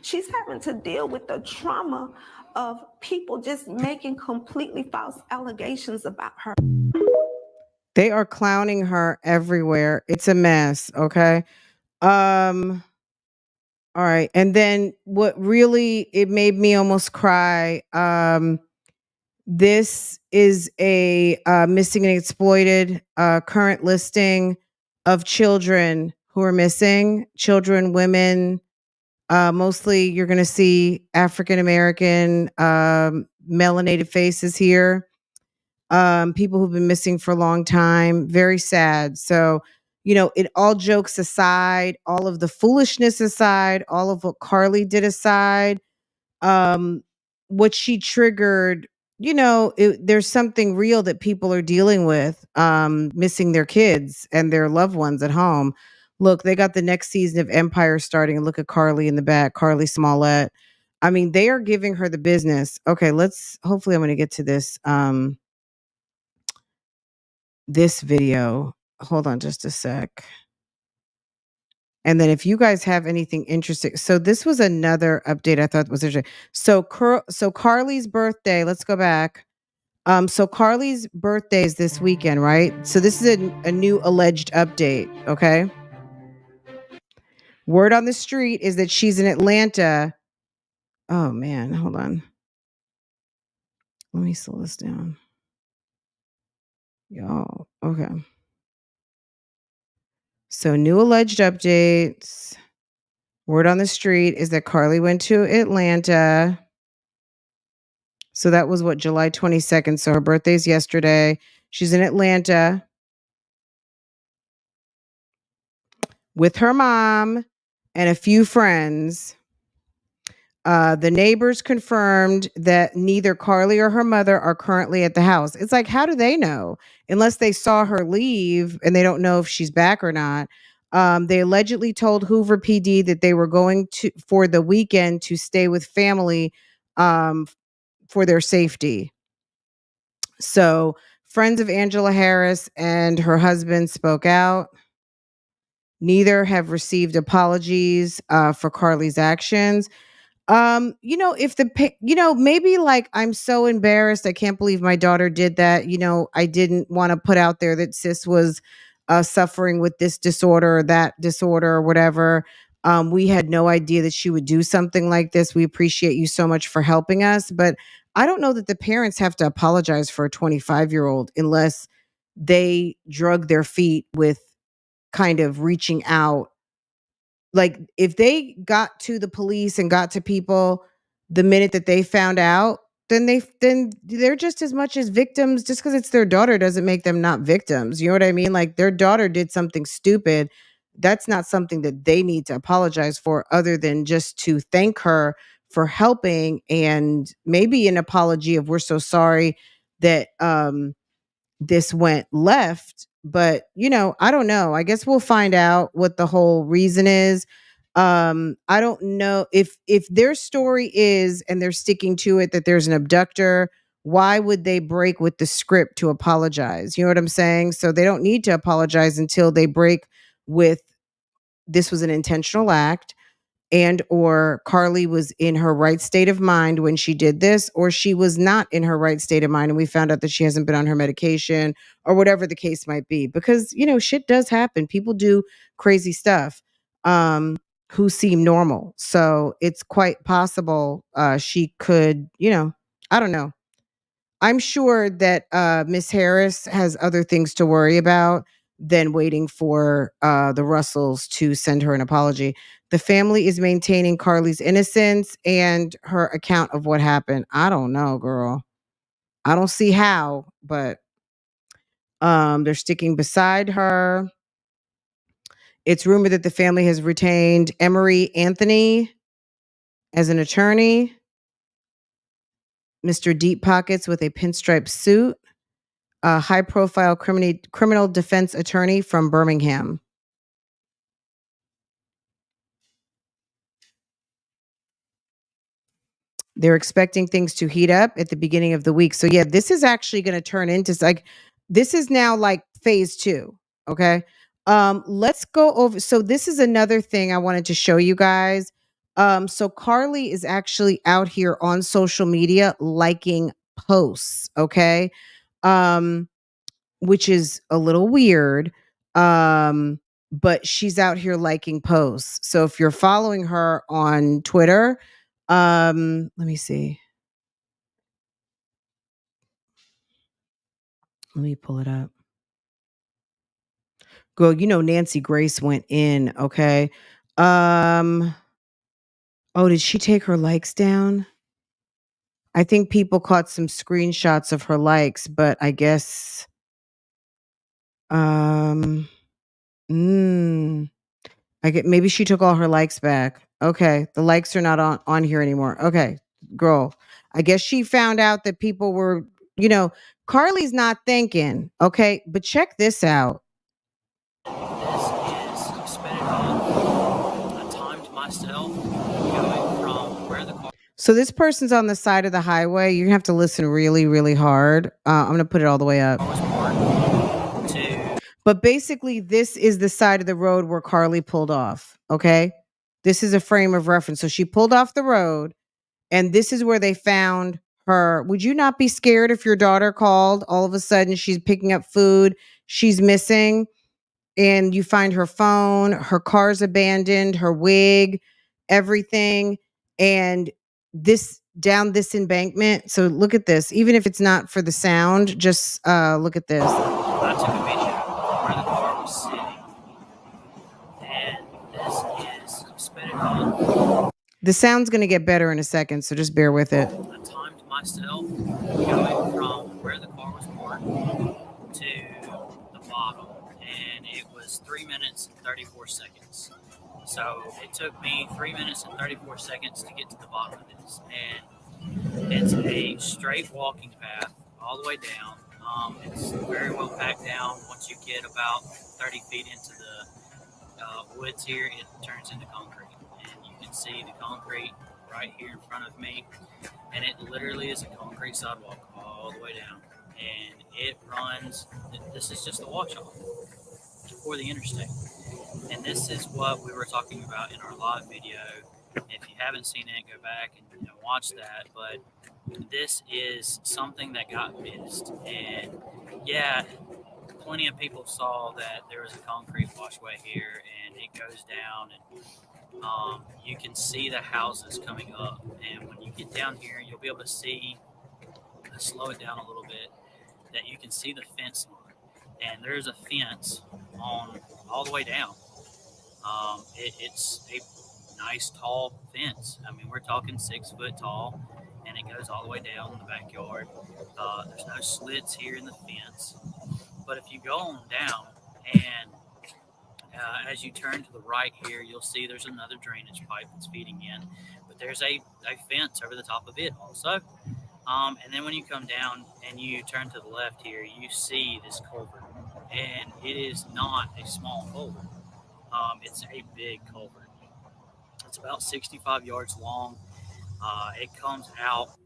She's having to deal with the trauma of people just making completely false allegations about her. They are clowning her everywhere. It's a mess, okay? All right. And then what really it made me almost cry. This is a missing and exploited current listing of children who are missing, children, women. Mostly you're going to see African American melanated faces here. People who've been missing for a long time. Very sad. So, it all jokes aside, all of the foolishness aside, all of what Carlee did aside, um, what she triggered, there's something real that people are dealing with, missing their kids and their loved ones at home. Look, they got the next season of Empire starting, and look at Carlee in the back, Carlee Smollett. I mean, they are giving her the business. Okay, hopefully I'm going to get to this video. Hold on just a sec. And then if you guys have anything interesting. So this was another update I thought was interesting. So Carlee's birthday, let's go back. So Carlee's birthday is this weekend, right? So this is a new alleged update, okay? Word on the street is that she's in Atlanta. Oh man, hold on. Let me slow this down. Y'all, okay. So new alleged updates. Word on the street is that Carlee went to Atlanta. So that was what, July 22nd. So her birthday's yesterday. She's in Atlanta with her mom and a few friends. The neighbors confirmed that neither Carlee or her mother are currently at the house. It's like, how do they know? Unless they saw her leave and they don't know if she's back or not. They allegedly told Hoover PD that they were going for the weekend to stay with family for their safety. So friends of Angela Harris and her husband spoke out. Neither have received apologies for Carlee's actions. If maybe like, I'm so embarrassed, I can't believe my daughter did that. I didn't want to put out there that sis was suffering with this disorder or that disorder or whatever. We had no idea that she would do something like this. We appreciate you so much for helping us, but I don't know that the parents have to apologize for a 25-year-old unless they drug their feet with kind of reaching out. Like, if they got to the police and got to people the minute that they found out, then they're just as much as victims. Just because it's their daughter doesn't make them not victims. You know what I mean? Like, their daughter did something stupid. That's not something that they need to apologize for, other than just to thank her for helping, and maybe an apology of, we're so sorry that this went left. But I don't know. I guess we'll find out what the whole reason is. I don't know if their story is, and they're sticking to it, that there's an abductor. Why would they break with the script to apologize? You know what I'm saying? So they don't need to apologize until they break with, this was an intentional act, and or Carlee was in her right state of mind when she did this, or she was not in her right state of mind and we found out that she hasn't been on her medication, or whatever the case might be. Because shit does happen. People do crazy stuff who seem normal. So it's quite possible she could, I don't know. I'm sure that Miss Harris has other things to worry about than waiting for the Russells to send her an apology. The family is maintaining Carlee's innocence and her account of what happened. I don't know, girl. I don't see how, but they're sticking beside her. It's rumored that the family has retained Emery Anthony as an attorney, Mr. Deep Pockets with a pinstripe suit, a high-profile criminal defense attorney from Birmingham. They're expecting things to heat up at the beginning of the week. So yeah, this is actually going to turn into this is now like phase 2. Okay. Let's go over. So this is another thing I wanted to show you guys. So Carlee is actually out here on social media liking posts. Okay. Which is a little weird. but she's out here liking posts. So if you're following her on Twitter, let me see. Let me pull it up. Girl, you know Nancy Grace went in, okay? Oh, did she take her likes down? I think people caught some screenshots of her likes, but I guess um mm, I get maybe she took all her likes back. Okay, the likes are not on here anymore. Okay, girl. I guess she found out that people were, you know, Carlee's not thinking. Okay, but check this out. This is spinning on. I timed myself going from where the car. So this person's on the side of the highway. You have to listen really, really hard. I'm gonna put it all the way up. Was parked to But basically, this is the side of the road where Carlee pulled off. Okay, this is a frame of reference. So she pulled off the road, and this is where they found her. Would you not be scared if your daughter called all of a sudden? She's picking up food. She's missing. And you find her phone, her car's abandoned, her wig, everything. And this down this embankment. So look at this. Even if it's not for the sound, just look at this. I took a video of where the car was sitting, and this is spinning on. The sound's going to get better in a second, so just bear with it. I timed myself going from where the car was parked to the bottom, and it was 3 minutes and 34 seconds. So it took me 3 minutes and 34 seconds to get to the bottom of this, and it's a straight walking path all the way down. It's very well packed down. Once you get about 30 feet into the woods here, it turns into concrete, and you can see the concrete right here in front of me, and it literally is a concrete sidewalk all the way down, and it runs. This is just the watch off for the interstate, and this is what we were talking about in our live video. If you haven't seen it, go back and watch that. But this is something that got missed, and yeah, plenty of people saw that there was a concrete washway here, and it goes down, and you can see the houses coming up. And when you get down here, you'll be able to see. Slow it down a little bit. That you can see the fence line, and there's a fence on all the way down. It's a nice tall fence. I mean, we're talking 6 foot tall, and it goes all the way down in the backyard. There's no slits here in the fence, but if you go on down, and as you turn to the right here, you'll see there's another drainage pipe that's feeding in, but there's a fence over the top of it also. And then when you come down and you turn to the left here, you see this culvert, and it is not a small culvert. It's a big culvert. It's about 65 yards long. It comes out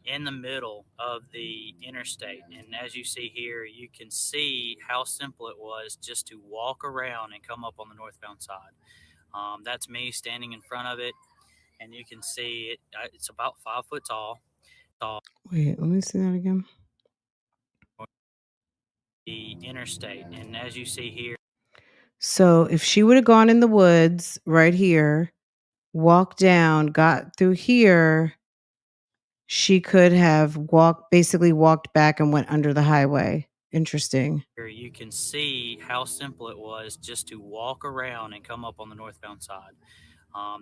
in the middle of the interstate, and as you see here, you can see how simple it was just to walk around and come up on the northbound side. That's me standing in front of it, and you can see it. It's about 5 foot tall. Wait, let me see that again. The interstate, and as you see here. So if she would have gone in the woods right here, walked down, got through here, she could have basically walked back and went under the highway. Interesting. You can see how simple it was just to walk around and come up on the northbound side.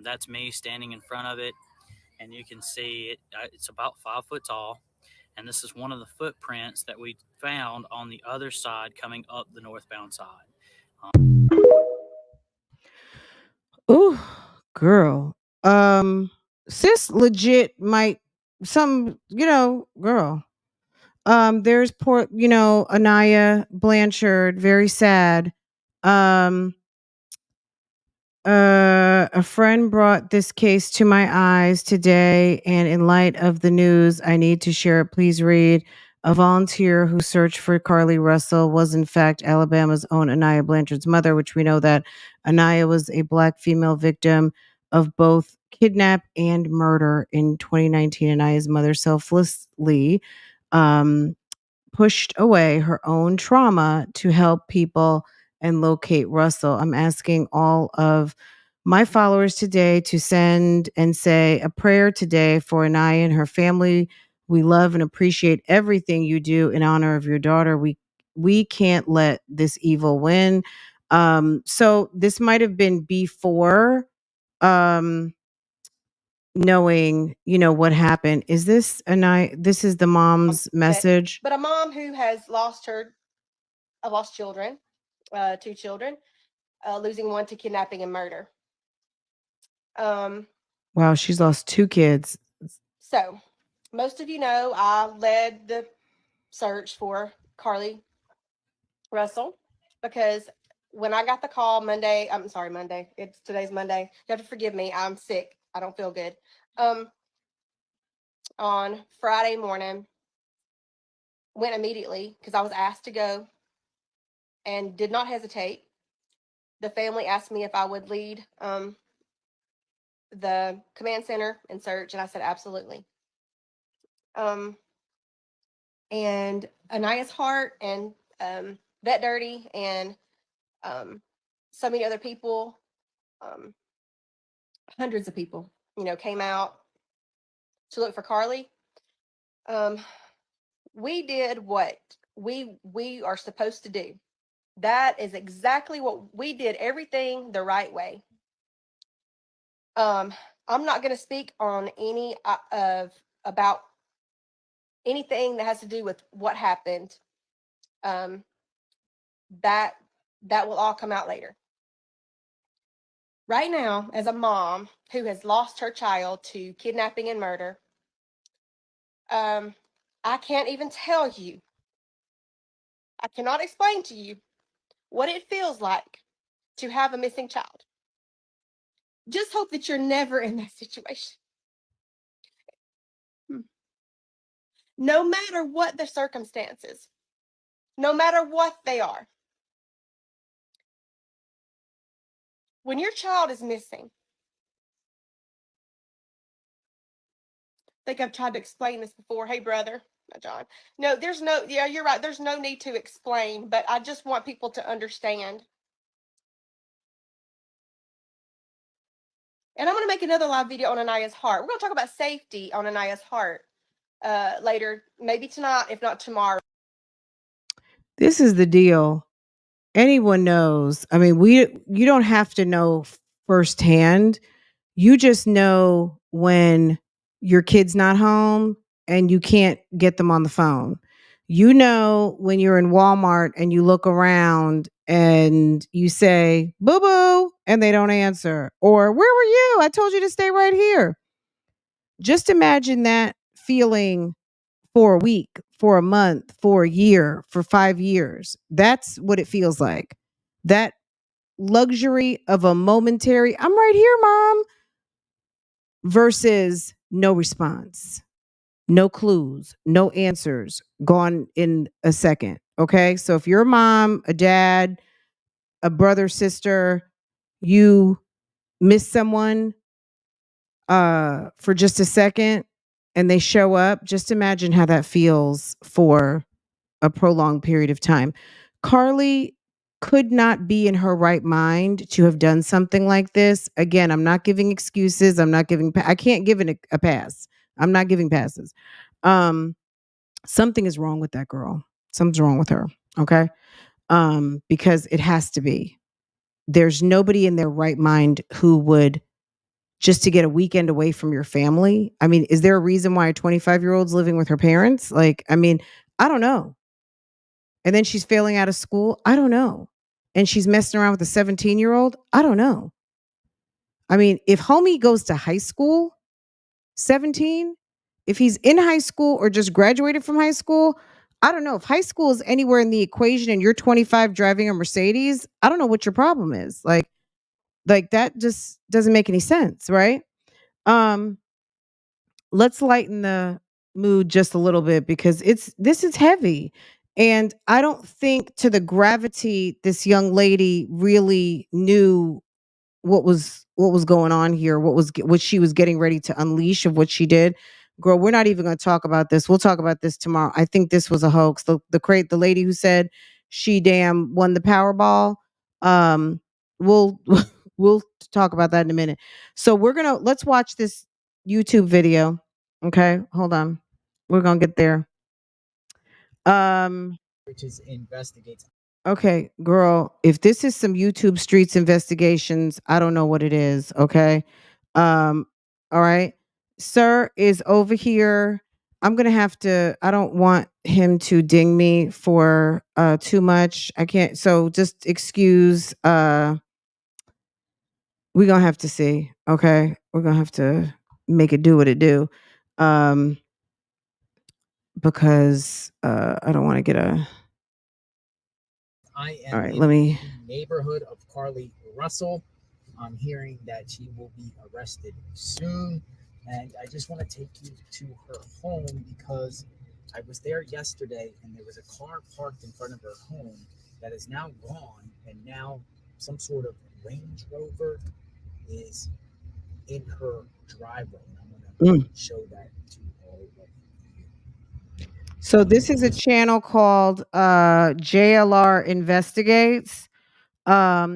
That's me standing in front of it, and you can see it. It's about 5 foot tall, and this is one of the footprints that we found on the other side coming up the northbound side. Ooh, girl. Sis legit might girl. There's poor, Anaya Blanchard, very sad. A friend brought this case to my eyes today, and in light of the news, I need to share it. Please read. A volunteer who searched for Carlee Russell was, in fact, Alabama's own Anaya Blanchard's mother, which we know that Anaya was a Black female victim of both kidnap and murder in 2019. Anaya's mother selflessly pushed away her own trauma to help people and locate Russell. I'm asking all of my followers today to send and say a prayer today for Anaya and her family. We love and appreciate everything you do in honor of your daughter. We can't let this evil win. So this might have been before um knowing, what happened. Is this Anaya? This is the mom's message. But a mom who has lost children, 2 children, losing one to kidnapping and murder. Wow, she's lost 2 kids. So, most of you know I led the search for Carlee Russell because when I got the call Monday, today's Monday. You have to forgive me. I'm sick. I don't feel good. On Friday morning, went immediately because I was asked to go and did not hesitate. The family asked me if I would lead the command center and search, and I said absolutely. And Anaya's Heart and Vet Dirty and so many other people, hundreds of people, came out to look for Carlee. We did what we are supposed to do. That is exactly what we did. Everything the right way. I'm not going to speak on any about anything that has to do with what happened. That will all come out later. Right now, as a mom who has lost her child to kidnapping and murder, I can't even tell you. I cannot explain to you what it feels like to have a missing child. Just hope that you're never in that situation. No matter what the circumstances, no matter what they are. When your child is missing, I think I've tried to explain this before. Hey, brother, John. No, you're right. There's no need to explain, but I just want people to understand. And I'm going to make another live video on Anaya's Heart. We're going to talk about safety on Anaya's Heart later, maybe tonight, if not tomorrow. This is the deal. Anyone knows. I mean, you don't have to know firsthand. You just know when your kid's not home and you can't get them on the phone. You know when you're in Walmart and you look around and you say, boo boo, and they don't answer. Or, where were you? I told you to stay right here. Just imagine that feeling for a week, for a month, for a year, for 5 years. That's what it feels like. That luxury of a momentary, I'm right here, mom, versus no response, no clues, no answers, gone in a second. Okay. So if you're a mom, a dad, a brother, sister, you miss someone for just a second and they show up, just imagine how that feels for a prolonged period of time. Carlee could not be in her right mind to have done something like this. Again, I'm not giving excuses. I can't give a pass. I'm not giving passes. Something is wrong with that girl. Something's wrong with her. Okay. Because it has to be. There's nobody in their right mind who would, just to get a weekend away from your family. I mean, is there a reason why a 25-year-old's living with her parents? Like, I mean, I don't know. And then she's failing out of school. I don't know. And she's messing around with a 17-year-old. I don't know. I mean, if homie goes to high school, 17, if he's in high school or just graduated from high school, I don't know. If high school is anywhere in the equation and you're 25 driving a Mercedes, I don't know what your problem is. Like that just doesn't make any sense, right? Let's lighten the mood just a little bit because this is heavy. And I don't think to the gravity this young lady really knew what was going on here, what she was getting ready to unleash of what she did. Girl, we're not even going to talk about this. We'll talk about this tomorrow. I think this was a hoax. The lady who said she damn won the Powerball. Um, we'll we'll talk about that in a minute. So let's watch this YouTube video. Okay, hold on. We're gonna get there. Um, which is investigates. okay, girl, if this is some YouTube streets investigations, I don't know what it is, okay? Um, all right. Sir is over here. I'm going to have to I don't want him to ding me for too much. I can't so just excuse we're going to have to see, okay? We're going to have to make it do what it do. Um because I don't want to get a I all am right, in let me the neighborhood of Carlee Russell. I'm hearing that she will be arrested soon. And I just want to take you to her home because I was there yesterday and there was a car parked in front of her home that is now gone. And now some sort of Range Rover is in her driveway. And I'm going to show that to all of you. So this is a channel called JLR Investigates.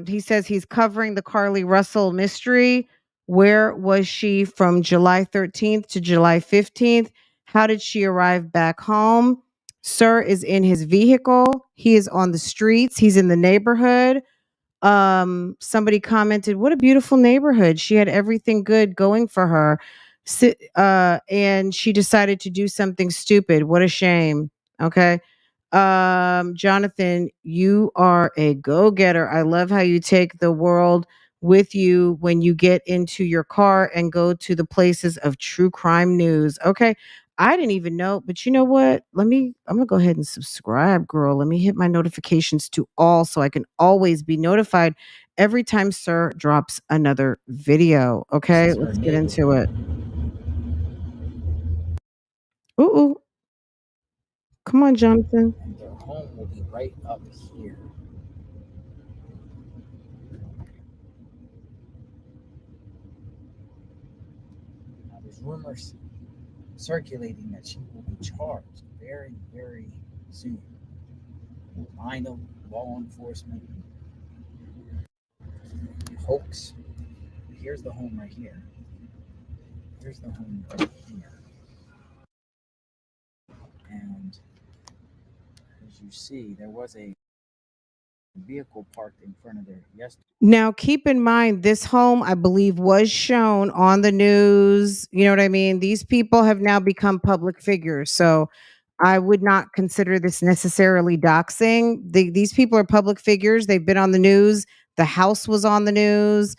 He says he's covering the Carlee Russell mystery. Where was she from July 13th to July 15th? How did she arrive back home? Sir is in his vehicle. He is on the streets. He's in the neighborhood. Somebody commented, what a beautiful neighborhood. She had everything good going for her. And she decided to do something stupid. What a shame. Okay. Jonathan, you are a go-getter. I love how you take the world with you when you get into your car and go to the places of true crime news. Okay. I didn't even know, but you know what? I'm gonna go ahead and subscribe, girl. Let me hit my notifications to all so I can always be notified every time Sir drops another video. Okay, let's get into it. Ooh, come on, Jonathan. And their home will be right up here. Now, there's rumors circulating that she will be charged very, very soon. Line of law enforcement, hoax. Here's the home right here. Here's the home right here. And as you see, there was a vehicle parked in front of there yesterday. Now, keep in mind, this home, I believe, was shown on the news. You know what I mean? These people have now become public figures. So I would not consider this necessarily doxing. These people are public figures. They've been on the news. The house was on the news.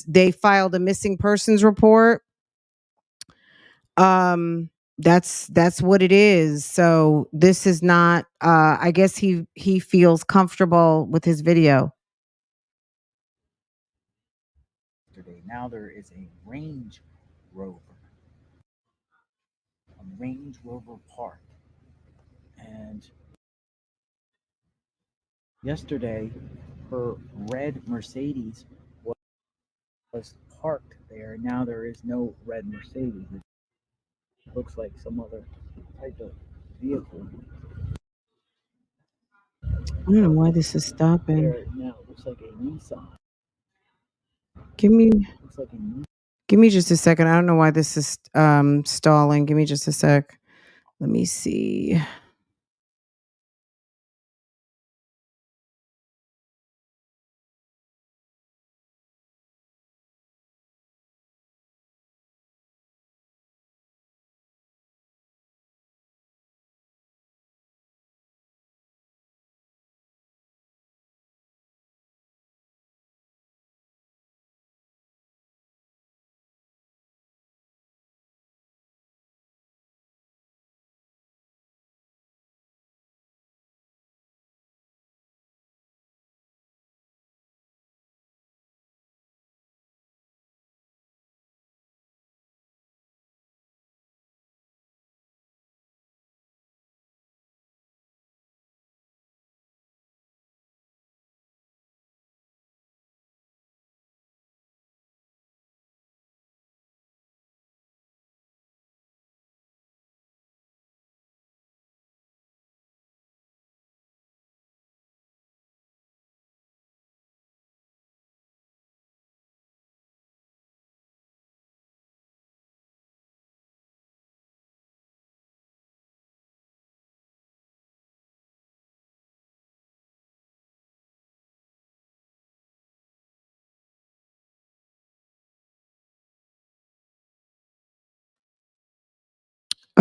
They filed a missing persons report. Um, that's what it is. So this is not. I guess he feels comfortable with his video. Now there is a Range Rover. A Range Rover park. And yesterday, her red Mercedes was parked there. Now there is no red Mercedes. It looks like some other type of vehicle. I don't know why this is stopping. There now looks like a Nissan. Give me Looks like a Nissan. Give me just a second. I don't know why this is stalling. Give me just a sec. Let me see.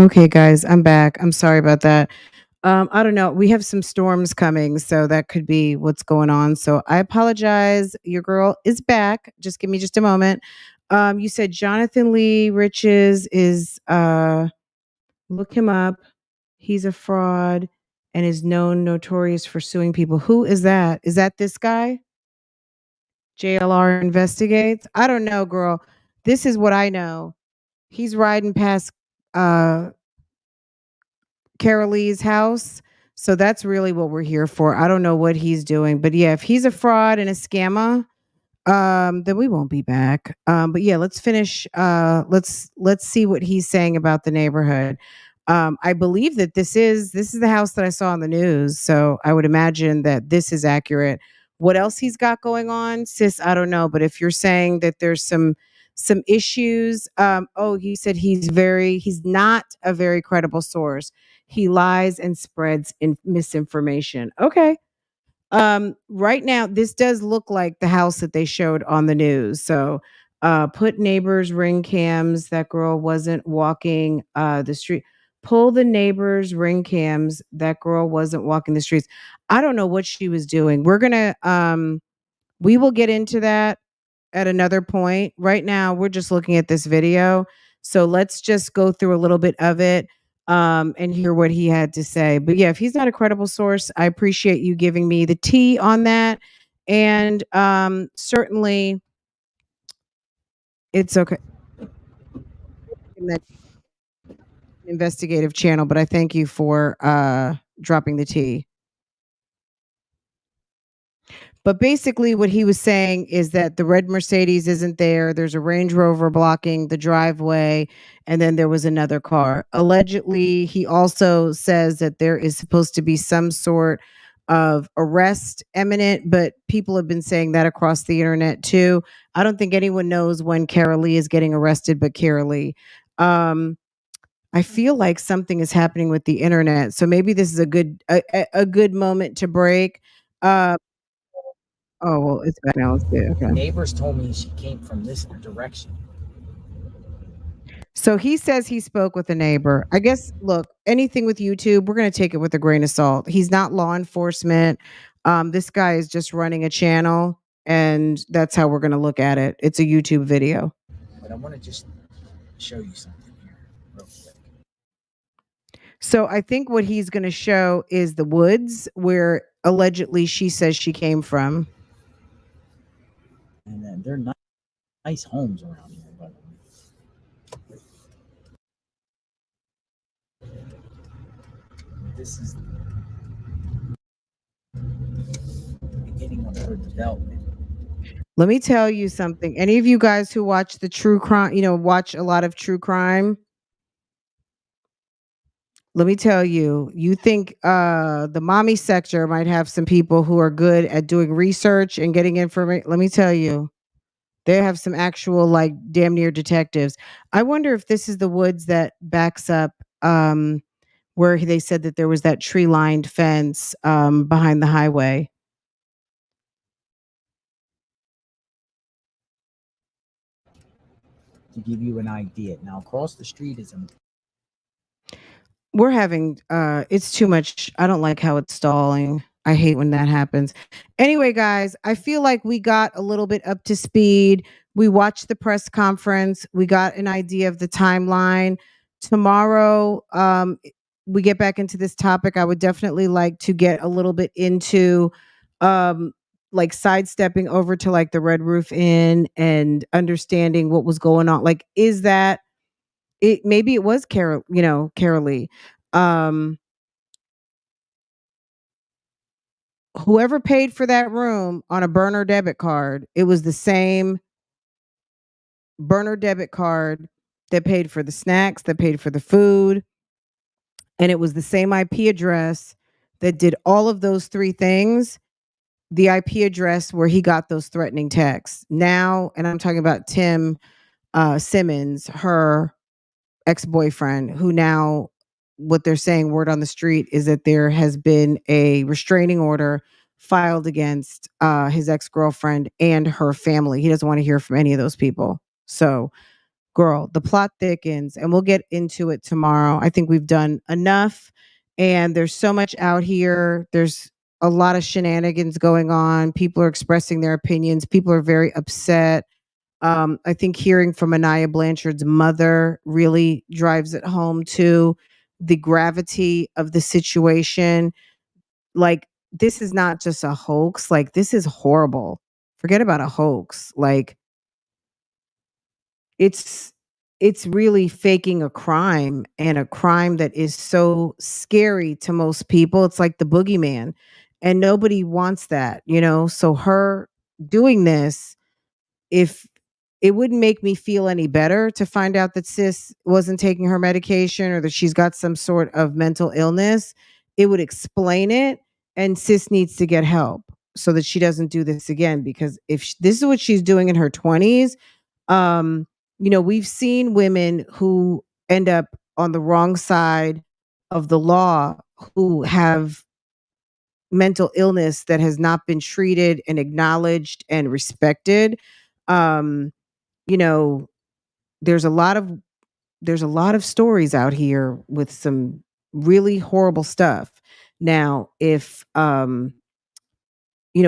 Okay, guys, I'm back. I'm sorry about that. I don't know. We have some storms coming, so that could be what's going on. So I apologize. Your girl is back. Just give me just a moment. You said Jonathan Lee Riches is look him up. He's a fraud and is known notorious for suing people. Who is that? Is that this guy? JLR investigates? I don't know, girl. This is what I know. He's riding past uh Caralee's house. So that's really what we're here for. I don't know what he's doing, but yeah, if he's a fraud and a scammer, then we won't be back. But yeah, let's finish. Let's see what he's saying about the neighborhood. I believe that this is the house that I saw on the news, so I would imagine that this is accurate. What else he's got going on, sis? I don't know, but if you're saying that there's some issues, oh, he said he's not a very credible source. He lies and spreads misinformation. Okay, right now, this does look like the house that they showed on the news. So, put neighbors ring cams. That girl wasn't walking the street. Pull the neighbors ring cams. That girl wasn't walking the streets. I don't know what she was doing. We will get into that at another point. Right now, we're just looking at this video. So let's just go through a little bit of it and hear what he had to say. But yeah, if he's not a credible source, I appreciate you giving me the tea on that. And certainly, it's okay in that investigative channel, but I thank you for dropping the tea. But basically, what he was saying is that the red Mercedes isn't there. There's a Range Rover blocking the driveway. And then there was another car. Allegedly, he also says that there is supposed to be some sort of arrest imminent, but people have been saying that across the internet too. I don't think anyone knows when Carlee is getting arrested, but Carlee. Um, I feel like something is happening with the internet. So maybe this is a good moment to break. Uh, Oh, well, it's back now. It's good. Okay. Neighbors told me she came from this direction. So he says he spoke with a neighbor. I guess, look, anything with YouTube, we're going to take it with a grain of salt. He's not law enforcement. This guy is just running a channel, and that's how we're going to look at it. It's a YouTube video. But I want to just show you something here, real quick. So I think what he's going to show is the woods where allegedly she says she came from. And then they're nice homes around here, by the way. This is the beginning of her development. Let me tell you something. Any of you guys who watch the true crime, watch a lot of true crime, let me tell you, you think the mommy sector might have some people who are good at doing research and getting information. Let me tell you, they have some actual like damn near detectives. I wonder if this is the woods that backs up where they said that there was that tree lined fence behind the highway. To give you an idea. Now, across the street is a We're having it's too much. I don't like how it's stalling. I hate when that happens. Anyway, guys, I feel like we got a little bit up to speed. We watched the press conference. We got an idea of the timeline. Tomorrow, we get back into this topic. I would definitely like to get a little bit into like sidestepping over to like the Red Roof Inn and understanding what was going on. Like, is that it? Maybe it was Carlee. Um, whoever paid for that room on a burner debit card, it was the same burner debit card that paid for the snacks, that paid for the food, and it was the same IP address that did all of those three things. The IP address where he got those threatening texts. Now, and I'm talking about Tim Simmons, her ex-boyfriend, who now what they're saying word on the street is that there has been a restraining order filed against his ex-girlfriend and her family. He doesn't want to hear from any of those people. So girl, the plot thickens, and we'll get into it tomorrow. I think we've done enough, and there's so much out here. There's a lot of shenanigans going on. People are expressing their opinions. People are very upset. I think hearing from Anaya Blanchard's mother really drives it home too, the gravity of the situation. Like, this is not just a hoax. Like, this is horrible. Forget about a hoax. Like, it's it's really faking a crime, and a crime that is so scary to most people. It's like the boogeyman, and nobody wants that, you know? So her doing this, if it wouldn't make me feel any better to find out that sis wasn't taking her medication or that she's got some sort of mental illness, it would explain it, and sis needs to get help so that she doesn't do this again, because if this is what she's doing in her 20s, um we've seen women who end up on the wrong side of the law, who have mental illness that has not been treated and acknowledged and respected. um you know there's a lot of stories out here with some really horrible stuff. Now, if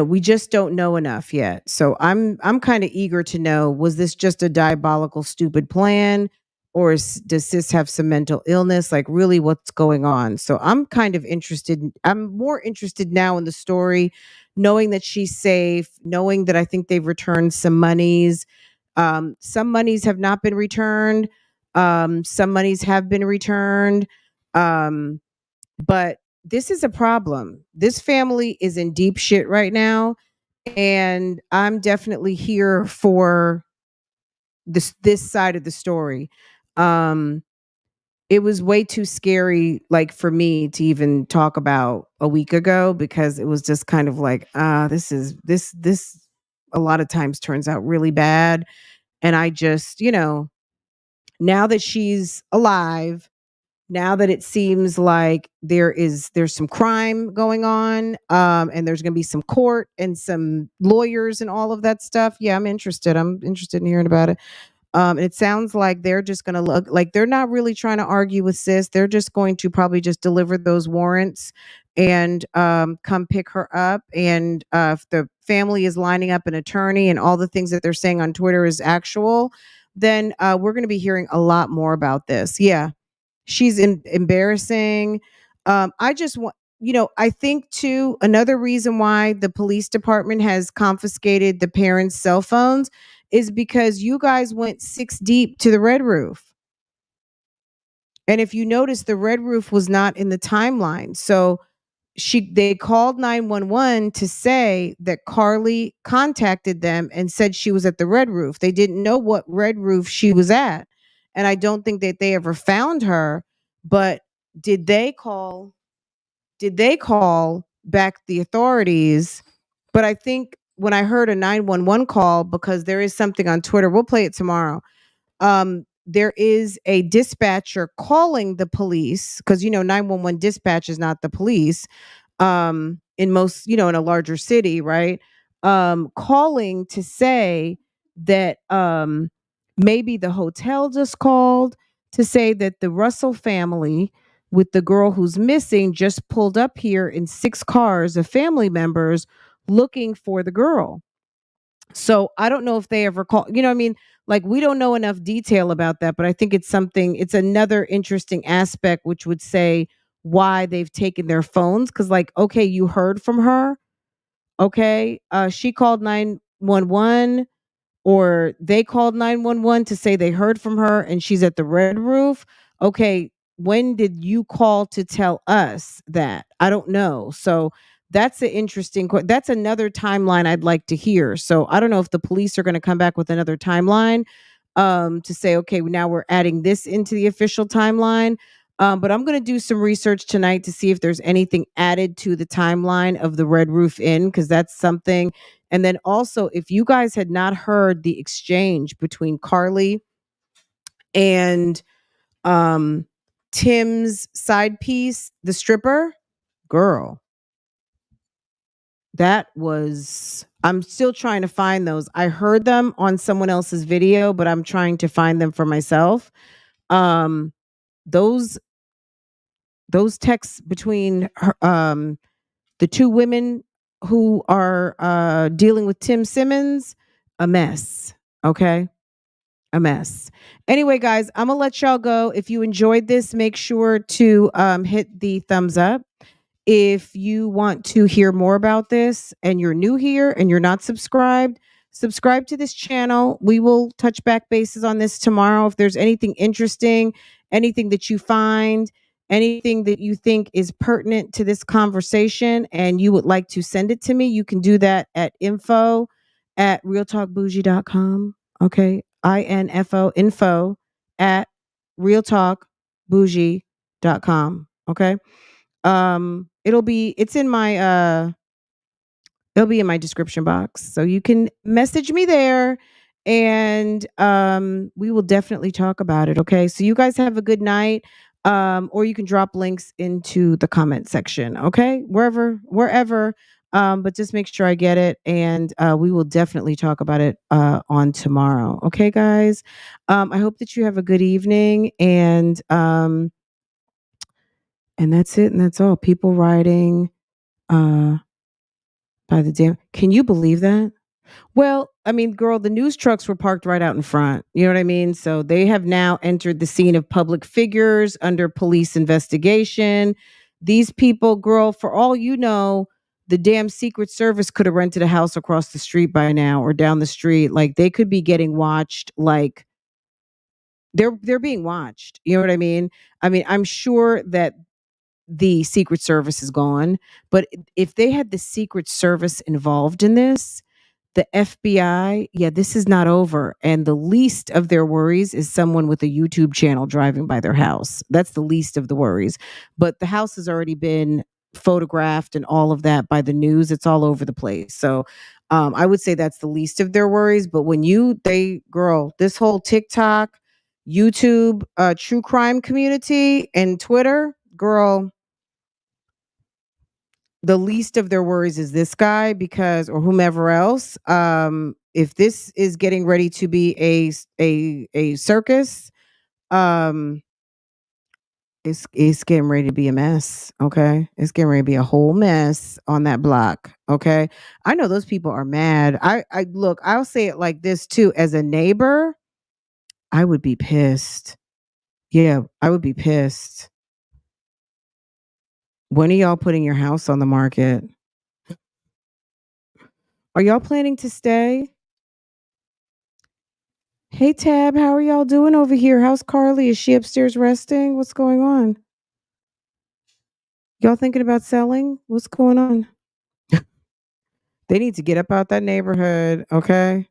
we just don't know enough yet. So I'm kind of eager to know, was this just a diabolical stupid plan, or does sis have some mental illness? Like, really, what's going on? So I'm kind of interested. I'm more interested now in the story, knowing that she's safe, knowing that I think they've returned some monies. Some monies have not been returned. Some monies have been returned. Um, but this is a problem. This family is in deep shit right now, and I'm definitely here for this side of the story. Um it was way too scary, like, for me to even talk about a week ago, because it was just kind of like, this a lot of times turns out really bad. And I just, now that she's alive, now that it seems like there's some crime going on, and there's going to be some court and some lawyers and all of that stuff. Yeah, I'm interested in hearing about it. It sounds like they're just going to look like they're not really trying to argue with sis. They're just going to probably just deliver those warrants and come pick her up. And if the family is lining up an attorney and all the things that they're saying on Twitter is actual, then we're going to be hearing a lot more about this. Yeah, she's embarrassing. I just want, I think too, another reason why the police department has confiscated the parents' cell phones is because you guys went six deep to the red roof. And if you notice, the red roof was not in the timeline. So they called 911 to say that Carlee contacted them and said she was at the red roof. They didn't know what red roof she was at. And I don't think that they ever found her. But did they call back the authorities? But I think when I heard a 911 call, because there is something on Twitter, we'll play it tomorrow. There is a dispatcher calling the police, because 911 dispatch is not the police, in most, in a larger city, right? Calling to say that maybe the hotel just called to say that the Russell family with the girl who's missing just pulled up here in six cars of family members looking for the girl. So I don't know if they ever call, what I mean? Like, we don't know enough detail about that, but I think it's another interesting aspect, which would say why they've taken their phones. Cause, like, okay, you heard from her. Okay. She called 911, or they called 911 to say they heard from her and she's at the red roof. Okay, when did you call to tell us that? I don't know. So that's an interesting that's another timeline I'd like to hear. So I don't know if the police are going to come back with another timeline, to say, okay, now we're adding this into the official timeline. But I'm going to do some research tonight to see if there's anything added to the timeline of the Red Roof Inn, because that's something. And then also, if you guys had not heard the exchange between Carlee and Tim's side piece, the stripper girl, I'm still trying to find those. I heard them on someone else's video, but I'm trying to find them for myself. Um, those texts between the two women who are dealing with Tim Simmons, a mess. Okay. A mess. Anyway, guys, I'm gonna let y'all go. If you enjoyed this, make sure to hit the thumbs up. If you want to hear more about this and you're new here and you're not subscribed, subscribe to this channel. We will touch back bases on this tomorrow. If there's anything interesting, anything that you find, anything that you think is pertinent to this conversation and you would like to send it to me, you can do that at info@realtalkbougie.com. Okay. info at realtalkbougie.com. Okay. It'll be in my description box. So you can message me there and we will definitely talk about it. Okay. So you guys have a good night. Or you can drop links into the comment section. Okay. Wherever. But just make sure I get it. And we will definitely talk about it on tomorrow. Okay, guys. I hope that you have a good evening and that's it and that's all. People riding uh by the damn. Can you believe that? Well, I mean, girl, the news trucks were parked right out in front. You know what I mean? So they have now entered the scene of public figures under police investigation. These people, girl, for all you know, the damn Secret Service could have rented a house across the street by now or down the street. Like they could be getting watched like they're being watched. You know what I mean? I mean, I'm sure that the Secret Service is gone, but if they had the Secret Service involved in this, the FBI, yeah, this is not over. And the least of their worries is someone with a YouTube channel driving by their house. That's the least of the worries. But the house has already been photographed and all of that by the news. It's all over the place. So I would say that's the least of their worries. But when girl, this whole TikTok, YouTube, true crime community and Twitter, girl, the least of their worries is this guy because or whomever else if this is getting ready to be a circus um it's getting ready to be a mess. Okay, it's getting ready to be a whole mess on that block. Okay, I know those people are mad. I look, I'll say it like this too. As a neighbor, I would be pissed. Yeah, I would be pissed. When are y'all putting your house on the market? Are y'all planning to stay? Hey Tab, how are y'all doing over here? How's Carlee? Is she upstairs resting? What's going on? Y'all thinking about selling? What's going on? They need to get up out that neighborhood, okay?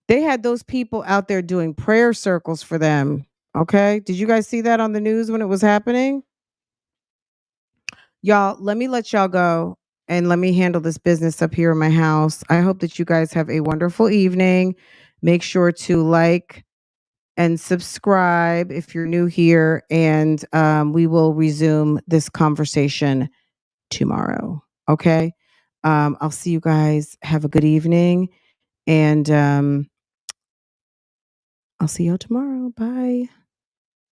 They had those people out there doing prayer circles for them, okay? Did you guys see that on the news when it was happening? Y'all, let me let y'all go and let me handle this business up here in my house. I hope that you guys have a wonderful evening. Make sure to like and subscribe if you're new here. And we will resume this conversation tomorrow. Okay. I'll see you guys. Have a good evening. And I'll see y'all tomorrow. Bye.